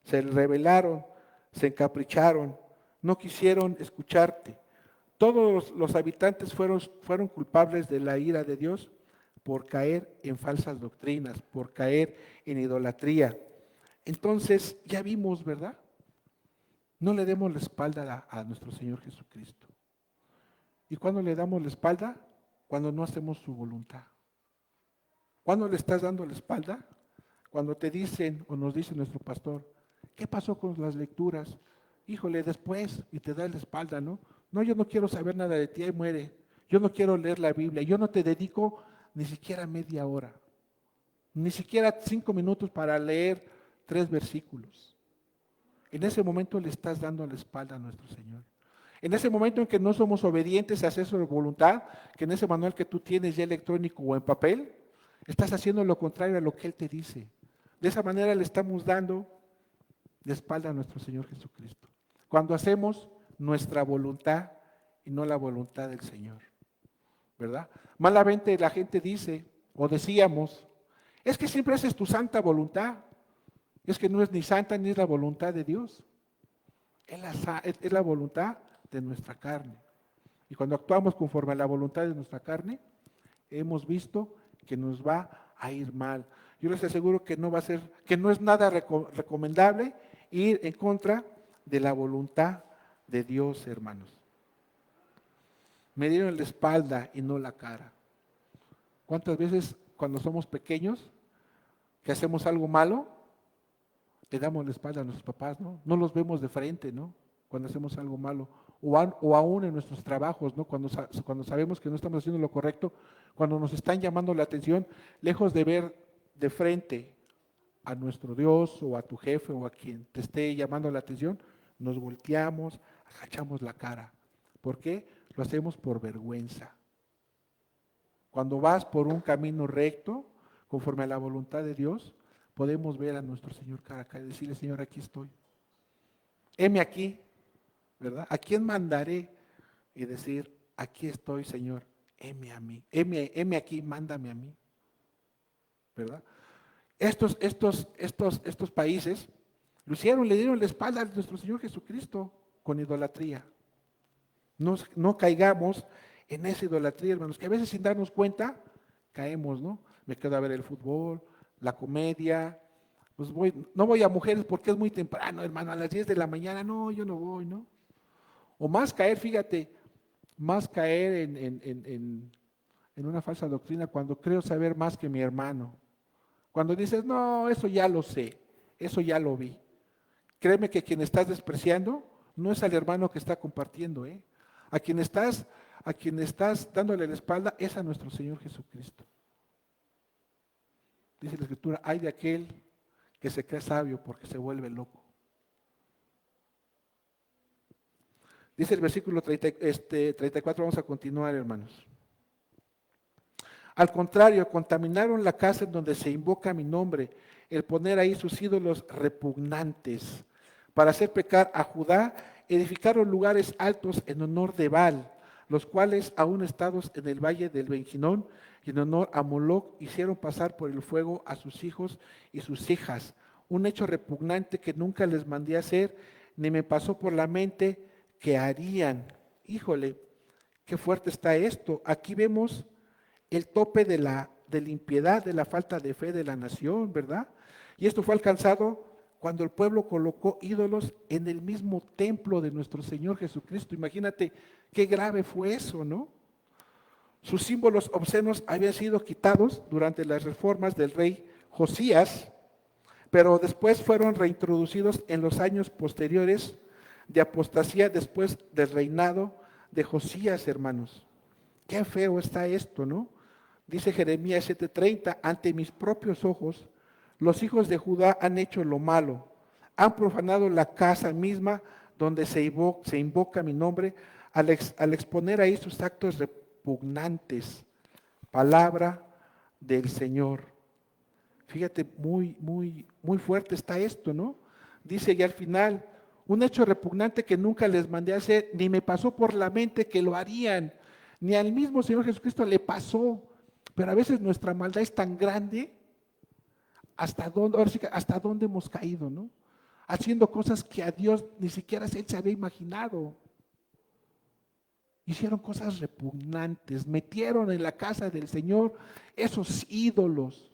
Se rebelaron, se encapricharon, no quisieron escucharte. Todos los habitantes fueron culpables de la ira de Dios por caer en falsas doctrinas, por caer en idolatría. Entonces, ya vimos, ¿verdad? No le demos la espalda a nuestro Señor Jesucristo. ¿Y cuándo le damos la espalda? Cuando no hacemos su voluntad. ¿Cuándo le estás dando la espalda? Cuando te dicen o nos dice nuestro pastor, ¿qué pasó con las lecturas? Híjole, después, y te da la espalda, ¿no? No, yo no quiero saber nada de ti, ahí muere. Yo no quiero leer la Biblia, yo no te dedico ni siquiera media hora, ni siquiera 5 minutos para leer 3 versículos. en ese momento le estás dando la espalda a nuestro Señor. En ese momento en que no somos obedientes a hacer su voluntad, que en ese manual que tú tienes ya electrónico o en papel, estás haciendo lo contrario a lo que Él te dice. De esa manera le estamos dando la espalda a nuestro Señor Jesucristo. Cuando hacemos nuestra voluntad y no la voluntad del Señor, ¿verdad? Malamente la gente dice, o decíamos, es que siempre haces tu santa voluntad. Es que no es ni santa ni es la voluntad de Dios. Es la voluntad de nuestra carne. Y cuando actuamos conforme a la voluntad de nuestra carne, hemos visto que nos va a ir mal. Yo les aseguro que no va a ser, que no es nada recomendable ir en contra de la voluntad de Dios, hermanos. Me dieron la espalda y no la cara. ¿Cuántas veces cuando somos pequeños que hacemos algo malo, le damos la espalda a nuestros papás, ¿no? No los vemos de frente, ¿no? Cuando hacemos algo malo. O aún en nuestros trabajos, ¿no? Cuando sabemos que no estamos haciendo lo correcto, cuando nos están llamando la atención, lejos de ver de frente a nuestro Dios o a tu jefe o a quien te esté llamando la atención, nos volteamos, agachamos la cara. ¿Por qué? Lo hacemos por vergüenza. Cuando vas por un camino recto, conforme a la voluntad de Dios, podemos ver a nuestro Señor cara a cara y decirle, Señor, aquí estoy. Heme aquí, ¿verdad? ¿A quién mandaré? Y decir, aquí estoy, Señor, heme a mí. Heme aquí, mándame a mí. ¿Verdad? Estos países lo hicieron, le dieron la espalda a nuestro Señor Jesucristo con idolatría. No caigamos en esa idolatría, hermanos, que a veces sin darnos cuenta caemos, ¿no? Me quedo a ver el fútbol, la comedia, pues no voy a mujeres porque es muy temprano, hermano, a las 10 de la mañana, no, yo no voy, ¿no? O más caer, fíjate, más caer en una falsa doctrina cuando creo saber más que mi hermano. Cuando dices, no, eso ya lo sé, eso ya lo vi. Créeme que quien estás despreciando no es al hermano que está compartiendo, ¿eh? A quien estás dándole la espalda es a nuestro Señor Jesucristo. Dice la Escritura, hay de aquel que se cree sabio porque se vuelve loco. Dice el versículo 34, vamos a continuar, hermanos. Al contrario, contaminaron la casa en donde se invoca mi nombre, el poner ahí sus ídolos repugnantes. Para hacer pecar a Judá, edificaron lugares altos en honor de Baal, los cuales, aún estados en el valle del Benjinón, y en honor a Moloc, hicieron pasar por el fuego a sus hijos y sus hijas. Un hecho repugnante que nunca les mandé hacer, ni me pasó por la mente que harían. Híjole, qué fuerte está esto. Aquí vemos el tope de la impiedad, de la falta de fe de la nación, ¿verdad? Y esto fue alcanzado cuando el pueblo colocó ídolos en el mismo templo de nuestro Señor Jesucristo. Imagínate qué grave fue eso, ¿no? Sus símbolos obscenos habían sido quitados durante las reformas del rey Josías, pero después fueron reintroducidos en los años posteriores de apostasía después del reinado de Josías, hermanos. Qué feo está esto, ¿no? Dice Jeremías 7:30, ante mis propios ojos, los hijos de Judá han hecho lo malo, han profanado la casa misma donde se invoca mi nombre, al exponer ahí sus actos repugnantes. Palabra del Señor. Fíjate, muy fuerte está esto, ¿no? Dice ya al final, un hecho repugnante que nunca les mandé a hacer, ni me pasó por la mente que lo harían, ni al mismo Señor Jesucristo le pasó. Pero a veces nuestra maldad es tan grande, hasta dónde hemos caído, ¿no? Haciendo cosas que a Dios ni siquiera Él se había imaginado. Hicieron cosas repugnantes, metieron en la casa del Señor esos ídolos.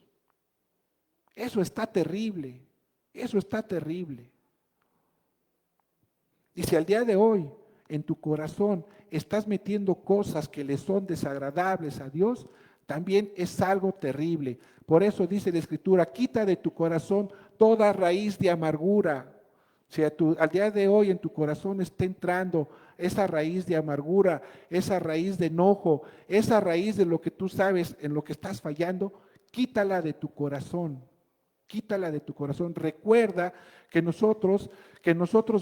Eso está terrible, eso está terrible. Y si al día de hoy en tu corazón estás metiendo cosas que le son desagradables a Dios, también es algo terrible. Por eso dice la Escritura, quita de tu corazón toda raíz de amargura. Si al día de hoy en tu corazón está entrando esa raíz de amargura, esa raíz de enojo, esa raíz de lo que tú sabes en lo que estás fallando, quítala de tu corazón. quítala de tu corazón. Recuerda que nosotros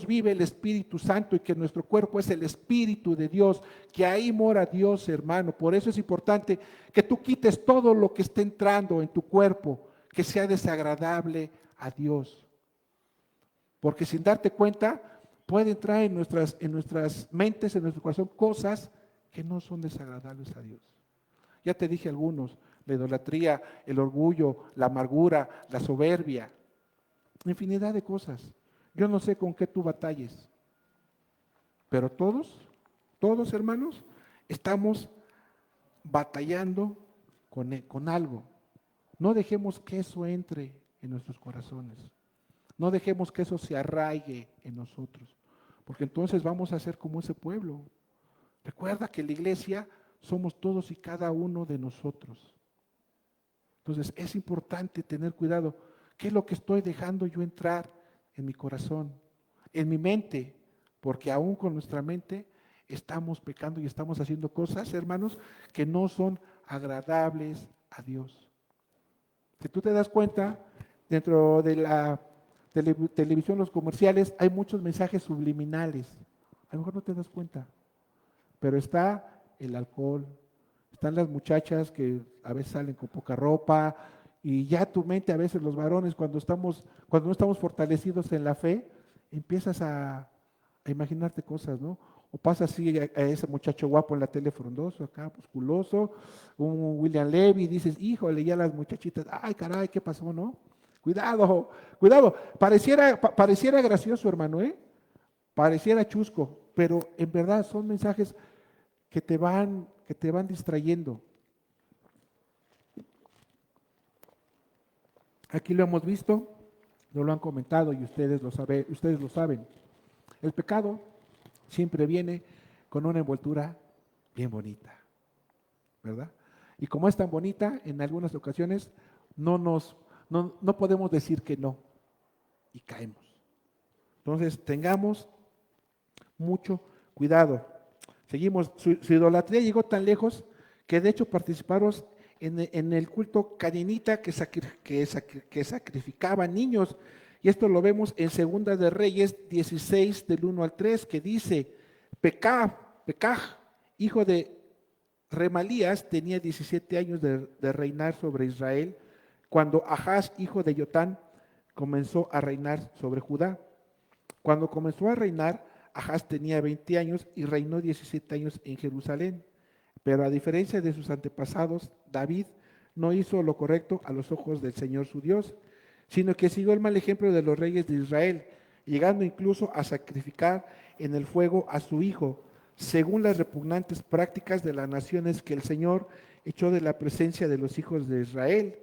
vive el Espíritu Santo y que nuestro cuerpo es el Espíritu de Dios, que ahí mora Dios, hermano. Por eso es importante que tú quites todo lo que esté entrando en tu cuerpo, que sea desagradable a Dios. Porque sin darte cuenta, puede entrar en nuestras mentes, en nuestro corazón, cosas que no son desagradables a Dios. Ya te dije algunos: la idolatría, el orgullo, la amargura, la soberbia, infinidad de cosas. Yo no sé con qué tú batalles, pero todos hermanos, estamos batallando con algo. No dejemos que eso entre en nuestros corazones. No dejemos que eso se arraigue en nosotros, porque entonces vamos a ser como ese pueblo. Recuerda que la iglesia somos todos y cada uno de nosotros. Entonces es importante tener cuidado. ¿Qué es lo que estoy dejando yo entrar en mi corazón, en mi mente? Porque aún con nuestra mente estamos pecando y estamos haciendo cosas, hermanos, que no son agradables a Dios. Si tú te das cuenta, dentro de la televisión, los comerciales, hay muchos mensajes subliminales. A lo mejor no te das cuenta, pero está el alcohol, están las muchachas que a veces salen con poca ropa, y ya tu mente, a veces los varones, cuando no estamos fortalecidos en la fe, empiezas a imaginarte cosas, ¿no? O pasa así a ese muchacho guapo en la tele, frondoso, acá, musculoso, un William Levy, y dices, híjole, ya las muchachitas, ay, caray, ¿qué pasó, no? Cuidado, cuidado. Pareciera gracioso, hermano, ¿eh? Pareciera chusco, pero en verdad son mensajes que te van distrayendo. Aquí lo hemos visto, nos lo han comentado y ustedes lo saben. El pecado siempre viene con una envoltura bien bonita, ¿verdad? Y como es tan bonita, en algunas ocasiones no podemos decir que no y caemos. Entonces tengamos mucho cuidado. Seguimos, su idolatría llegó tan lejos que de hecho participaron en el culto caninita que sacrificaba niños. Y esto lo vemos en Segunda de Reyes 16, del 1 al 3, que dice: Pecaj, hijo de Remalías, tenía 17 años de reinar sobre Israel, cuando Ahaz, hijo de Jotán, comenzó a reinar sobre Judá. Cuando comenzó a reinar, Ahaz tenía 20 años y reinó 17 años en Jerusalén. Pero a diferencia de sus antepasados, David no hizo lo correcto a los ojos del Señor su Dios, sino que siguió el mal ejemplo de los reyes de Israel, llegando incluso a sacrificar en el fuego a su hijo, según las repugnantes prácticas de las naciones que el Señor echó de la presencia de los hijos de Israel.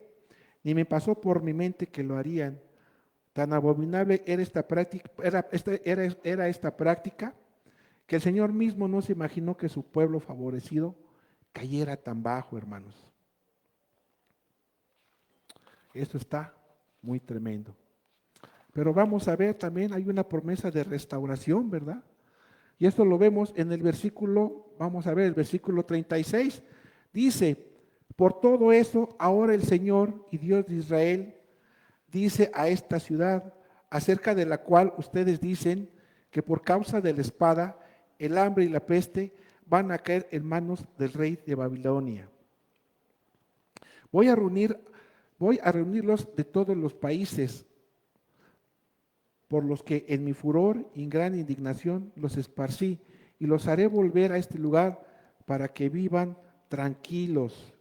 Ni me pasó por mi mente que lo harían. Tan abominable era esta práctica que el Señor mismo no se imaginó que su pueblo favorecido cayera tan bajo, hermanos. Esto está muy tremendo. Pero vamos a ver, también hay una promesa de restauración, ¿verdad? Y esto lo vemos en el versículo, vamos a ver, el versículo 36. Dice: por todo eso, ahora el Señor y Dios de Israel dice a esta ciudad, acerca de la cual ustedes dicen que por causa de la espada, el hambre y la peste van a caer en manos del rey de Babilonia. Voy a reunirlos de todos los países, por los que en mi furor y en gran indignación los esparcí, y los haré volver a este lugar para que vivan tranquilos.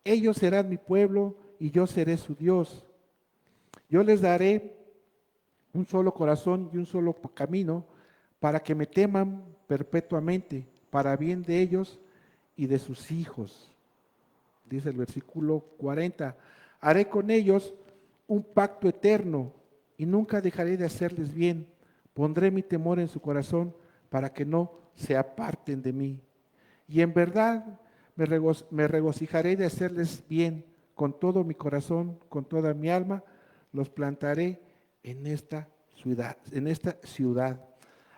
Ellos serán mi pueblo y yo seré su Dios. Yo les daré un solo corazón y un solo camino, para que me teman perpetuamente, para bien de ellos y de sus hijos. Dice el versículo 40, haré con ellos un pacto eterno y nunca dejaré de hacerles bien. Pondré mi temor en su corazón para que no se aparten de mí. Y en verdad me regocijaré de hacerles bien con todo mi corazón, con toda mi alma. Los plantaré en esta ciudad.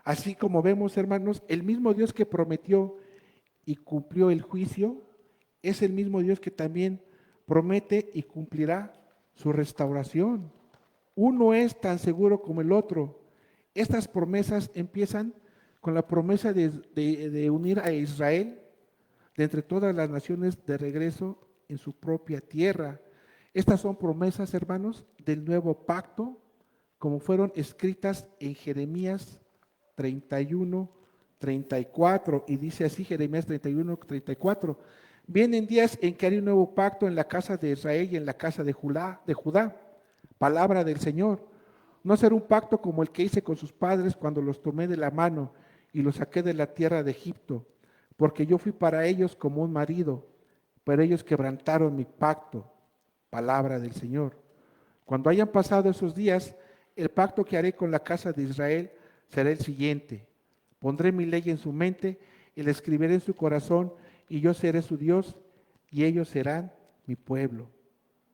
Así como vemos, hermanos, el mismo Dios que prometió y cumplió el juicio, es el mismo Dios que también promete y cumplirá su restauración. Uno es tan seguro como el otro. Estas promesas empiezan con la promesa de unir a Israel de entre todas las naciones de regreso en su propia tierra. Estas son promesas, hermanos, del nuevo pacto, como fueron escritas en Jeremías 31, 34, y dice así Jeremías 31, 34. Vienen días en que haré un nuevo pacto en la casa de Israel y en la casa de Judá. Palabra del Señor. No será un pacto como el que hice con sus padres cuando los tomé de la mano y los saqué de la tierra de Egipto, porque yo fui para ellos como un marido, pero ellos quebrantaron mi pacto. Palabra del Señor. Cuando hayan pasado esos días, el pacto que haré con la casa de Israel será el siguiente. Pondré mi ley en su mente y la escribiré en su corazón, y yo seré su Dios y ellos serán mi pueblo.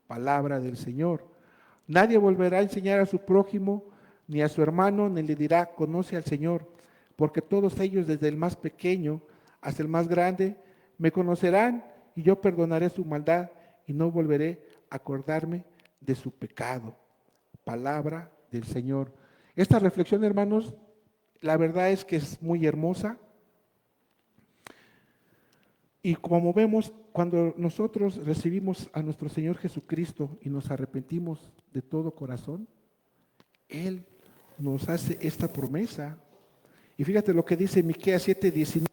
Palabra del Señor. Nadie volverá a enseñar a su prójimo ni a su hermano, ni le dirá, conoce al Señor, porque todos ellos, desde el más pequeño hasta el más grande, me conocerán y yo perdonaré su maldad y no volveré a acordarme de su pecado. Palabra del Señor. Esta reflexión, hermanos, la verdad es que es muy hermosa. Y como vemos, cuando nosotros recibimos a nuestro Señor Jesucristo y nos arrepentimos de todo corazón, Él nos hace esta promesa. Y fíjate lo que dice Miqueas 7:19.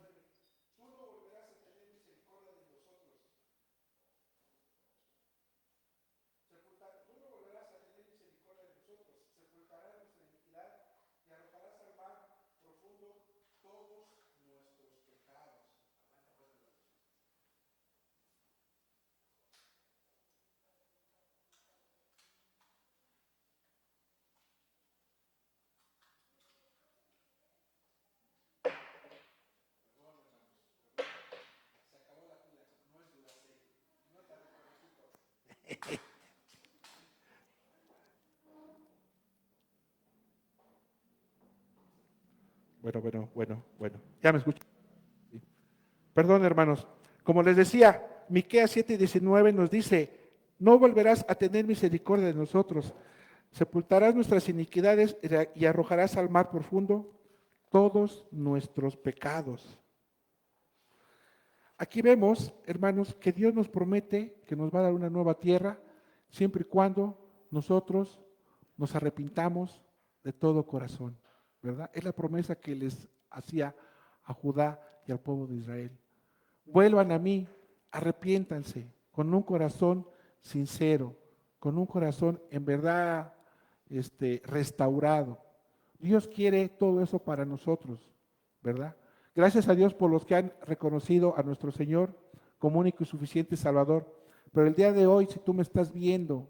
Bueno. Ya me escuchan. Perdón, hermanos. Como les decía, Miqueas 7:19 nos dice, no volverás a tener misericordia de nosotros, sepultarás nuestras iniquidades y arrojarás al mar profundo todos nuestros pecados. Aquí vemos, hermanos, que Dios nos promete que nos va a dar una nueva tierra, siempre y cuando nosotros nos arrepintamos de todo corazón, ¿verdad? Es la promesa que les hacía a Judá y al pueblo de Israel. Vuelvan a mí, arrepiéntanse con un corazón sincero, con un corazón en verdad restaurado. Dios quiere todo eso para nosotros, ¿verdad? Gracias a Dios por los que han reconocido a nuestro Señor como único y suficiente Salvador. Pero el día de hoy, si tú me estás viendo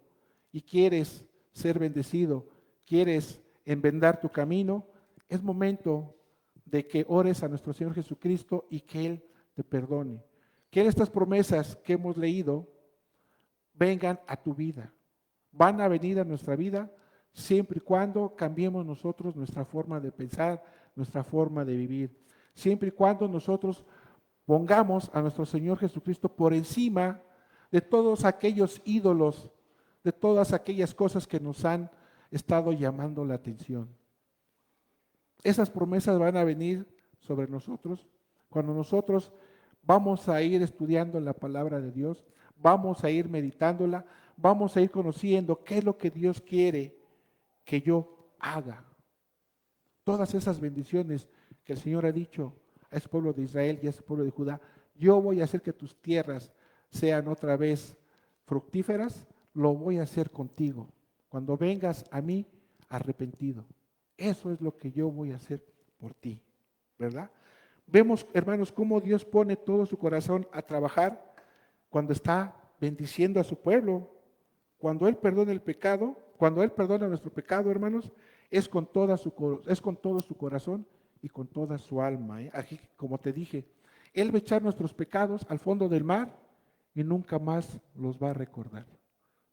y quieres ser bendecido, quieres enmendar tu camino, es momento de que ores a nuestro Señor Jesucristo y que Él te perdone. Que estas promesas que hemos leído vengan a tu vida. Van a venir a nuestra vida siempre y cuando cambiemos nosotros nuestra forma de pensar, nuestra forma de vivir. Siempre y cuando nosotros pongamos a nuestro Señor Jesucristo por encima de todos aquellos ídolos, de todas aquellas cosas que nos han estado llamando la atención. Esas promesas van a venir sobre nosotros cuando nosotros vamos a ir estudiando la palabra de Dios, vamos a ir meditándola, vamos a ir conociendo qué es lo que Dios quiere que yo haga. Todas esas bendiciones que el Señor ha dicho a ese pueblo de Israel y a ese pueblo de Judá, yo voy a hacer que tus tierras sean otra vez fructíferas, lo voy a hacer contigo. Cuando vengas a mí arrepentido. Eso es lo que yo voy a hacer por ti, ¿verdad? Vemos, hermanos, cómo Dios pone todo su corazón a trabajar cuando está bendiciendo a su pueblo. Cuando Él perdona el pecado, cuando Él perdona nuestro pecado, hermanos, es con todo su corazón y con toda su alma. Aquí, como te dije, Él va a echar nuestros pecados al fondo del mar y nunca más los va a recordar.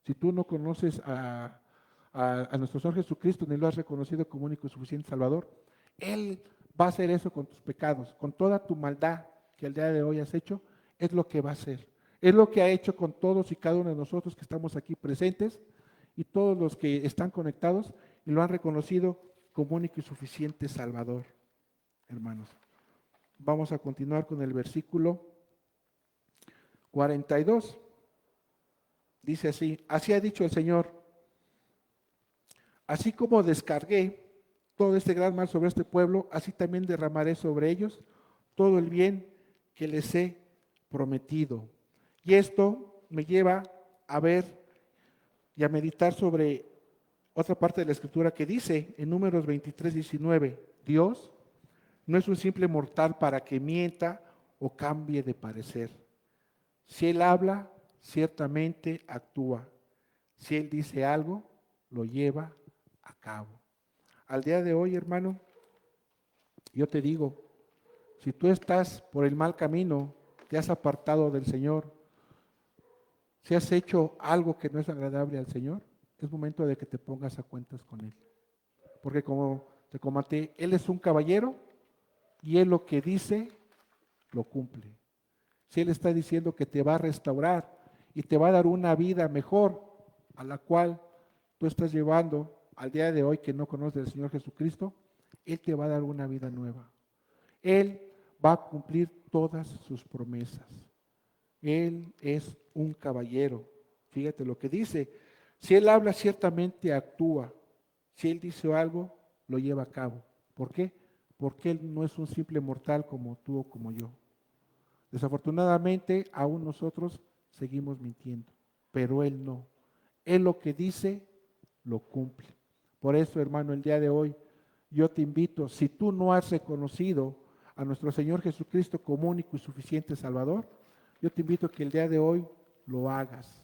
Si tú no conoces a nuestro Señor Jesucristo ni lo has reconocido como único y suficiente Salvador, Él va a hacer eso con tus pecados, con toda tu maldad que el día de hoy has hecho, es lo que va a hacer. Es lo que ha hecho con todos y cada uno de nosotros que estamos aquí presentes y todos los que están conectados y lo han reconocido como único y suficiente Salvador, hermanos. Vamos a continuar con el versículo 42. Dice así: así ha dicho el Señor, así como descargué todo este gran mal sobre este pueblo, así también derramaré sobre ellos todo el bien que les he prometido. Y esto me lleva a ver y a meditar sobre otra parte de la Escritura que dice en Números 23:19, Dios no es un simple mortal para que mienta o cambie de parecer. Si Él habla, ciertamente actúa. Si Él dice algo, lo lleva a cabo. Al día de hoy, hermano, yo te digo, si tú estás por el mal camino, te has apartado del Señor, si has hecho algo que no es agradable al Señor, es momento de que te pongas a cuentas con Él. Porque como te comenté, Él es un caballero y Él lo que dice, lo cumple. Si Él está diciendo que te va a restaurar y te va a dar una vida mejor a la cual tú estás llevando al día de hoy que no conoces al Señor Jesucristo, Él te va a dar una vida nueva. Él va a cumplir todas sus promesas. Él es un caballero. Fíjate lo que dice. Si Él habla, ciertamente actúa. Si Él dice algo, lo lleva a cabo. ¿Por qué? Porque Él no es un simple mortal como tú o como yo. Desafortunadamente, aún nosotros seguimos mintiendo, pero Él no. Él lo que dice, lo cumple. Por eso, hermano, el día de hoy, yo te invito, si tú no has reconocido a nuestro Señor Jesucristo como único y suficiente Salvador, yo te invito a que el día de hoy lo hagas,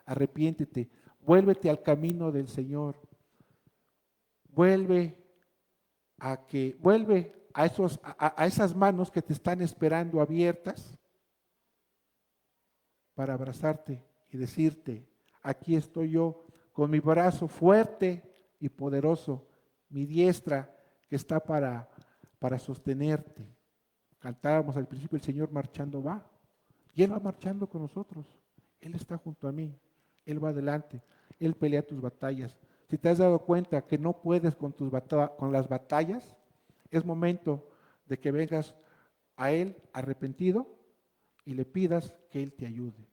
arrepiéntete, vuélvete al camino del Señor, vuelve a esas manos que te están esperando abiertas para abrazarte y decirte, aquí estoy yo con mi brazo fuerte y poderoso, mi diestra que está para sostenerte. Cantábamos al principio, el Señor marchando va, y Él va marchando con nosotros. Él está junto a mí, Él va adelante, Él pelea tus batallas. Si te has dado cuenta que no puedes con las batallas, es momento de que vengas a Él arrepentido y le pidas que Él te ayude.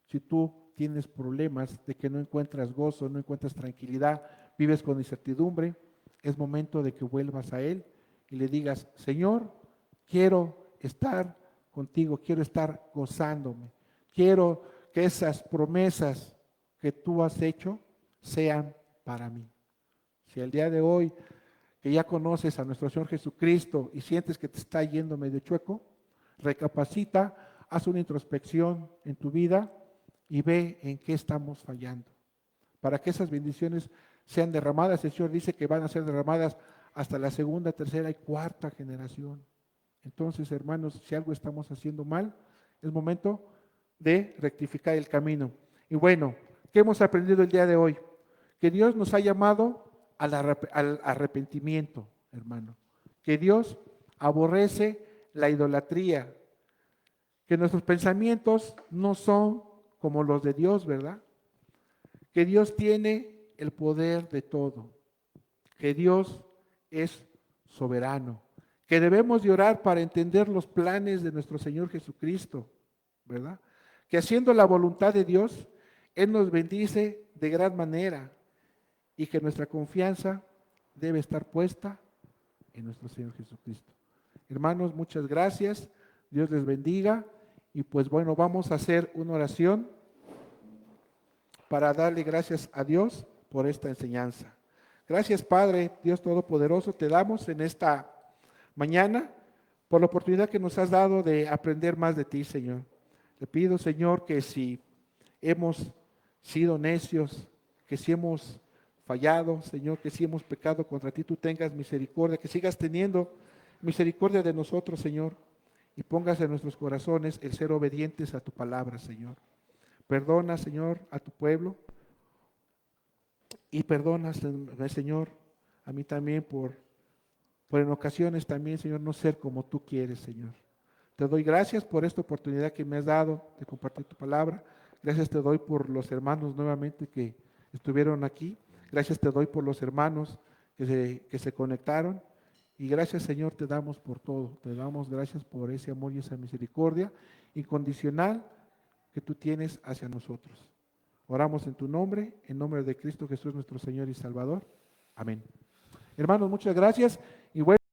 Si tú tienes problemas de que no encuentras gozo, no encuentras tranquilidad, vives con incertidumbre, es momento de que vuelvas a Él y le digas, Señor, quiero estar contigo, quiero estar gozándome, quiero que esas promesas que tú has hecho sean para mí. Si el día de hoy que ya conoces a nuestro Señor Jesucristo y sientes que te está yendo medio chueco, recapacita, haz una introspección en tu vida y ve en qué estamos fallando. Para que esas bendiciones sean derramadas, el Señor dice que van a ser derramadas hasta la segunda, tercera y cuarta generación. Entonces, hermanos, si algo estamos haciendo mal, es momento de rectificar el camino. Y bueno, ¿qué hemos aprendido el día de hoy? Que Dios nos ha llamado al arrepentimiento, hermano. Que Dios aborrece la idolatría. Que nuestros pensamientos no son como los de Dios, ¿verdad? Que Dios tiene el poder de todo. Que Dios es soberano. Que debemos de orar para entender los planes de nuestro Señor Jesucristo, ¿verdad? Que haciendo la voluntad de Dios, Él nos bendice de gran manera y que nuestra confianza debe estar puesta en nuestro Señor Jesucristo. Hermanos, muchas gracias. Dios les bendiga. Y pues bueno, vamos a hacer una oración para darle gracias a Dios por esta enseñanza. Gracias, Padre, Dios Todopoderoso, te damos en esta mañana por la oportunidad que nos has dado de aprender más de ti, Señor. Te pido, Señor, que si hemos sido necios, que si hemos fallado, Señor, que si hemos pecado contra ti, tú tengas misericordia, que sigas teniendo misericordia de nosotros, Señor, y pongas en nuestros corazones el ser obedientes a tu palabra, Señor. Perdona, Señor, a tu pueblo y perdona, Señor, a mí también por en ocasiones también, Señor, no ser como tú quieres, Señor. Te doy gracias por esta oportunidad que me has dado de compartir tu palabra. Gracias te doy por los hermanos nuevamente que estuvieron aquí. Gracias te doy por los hermanos que se conectaron. Y gracias, Señor, te damos por todo. Te damos gracias por ese amor y esa misericordia incondicional que tú tienes hacia nosotros. Oramos en tu nombre, en nombre de Cristo Jesús, nuestro Señor y Salvador. Amén. Hermanos, muchas gracias y bueno.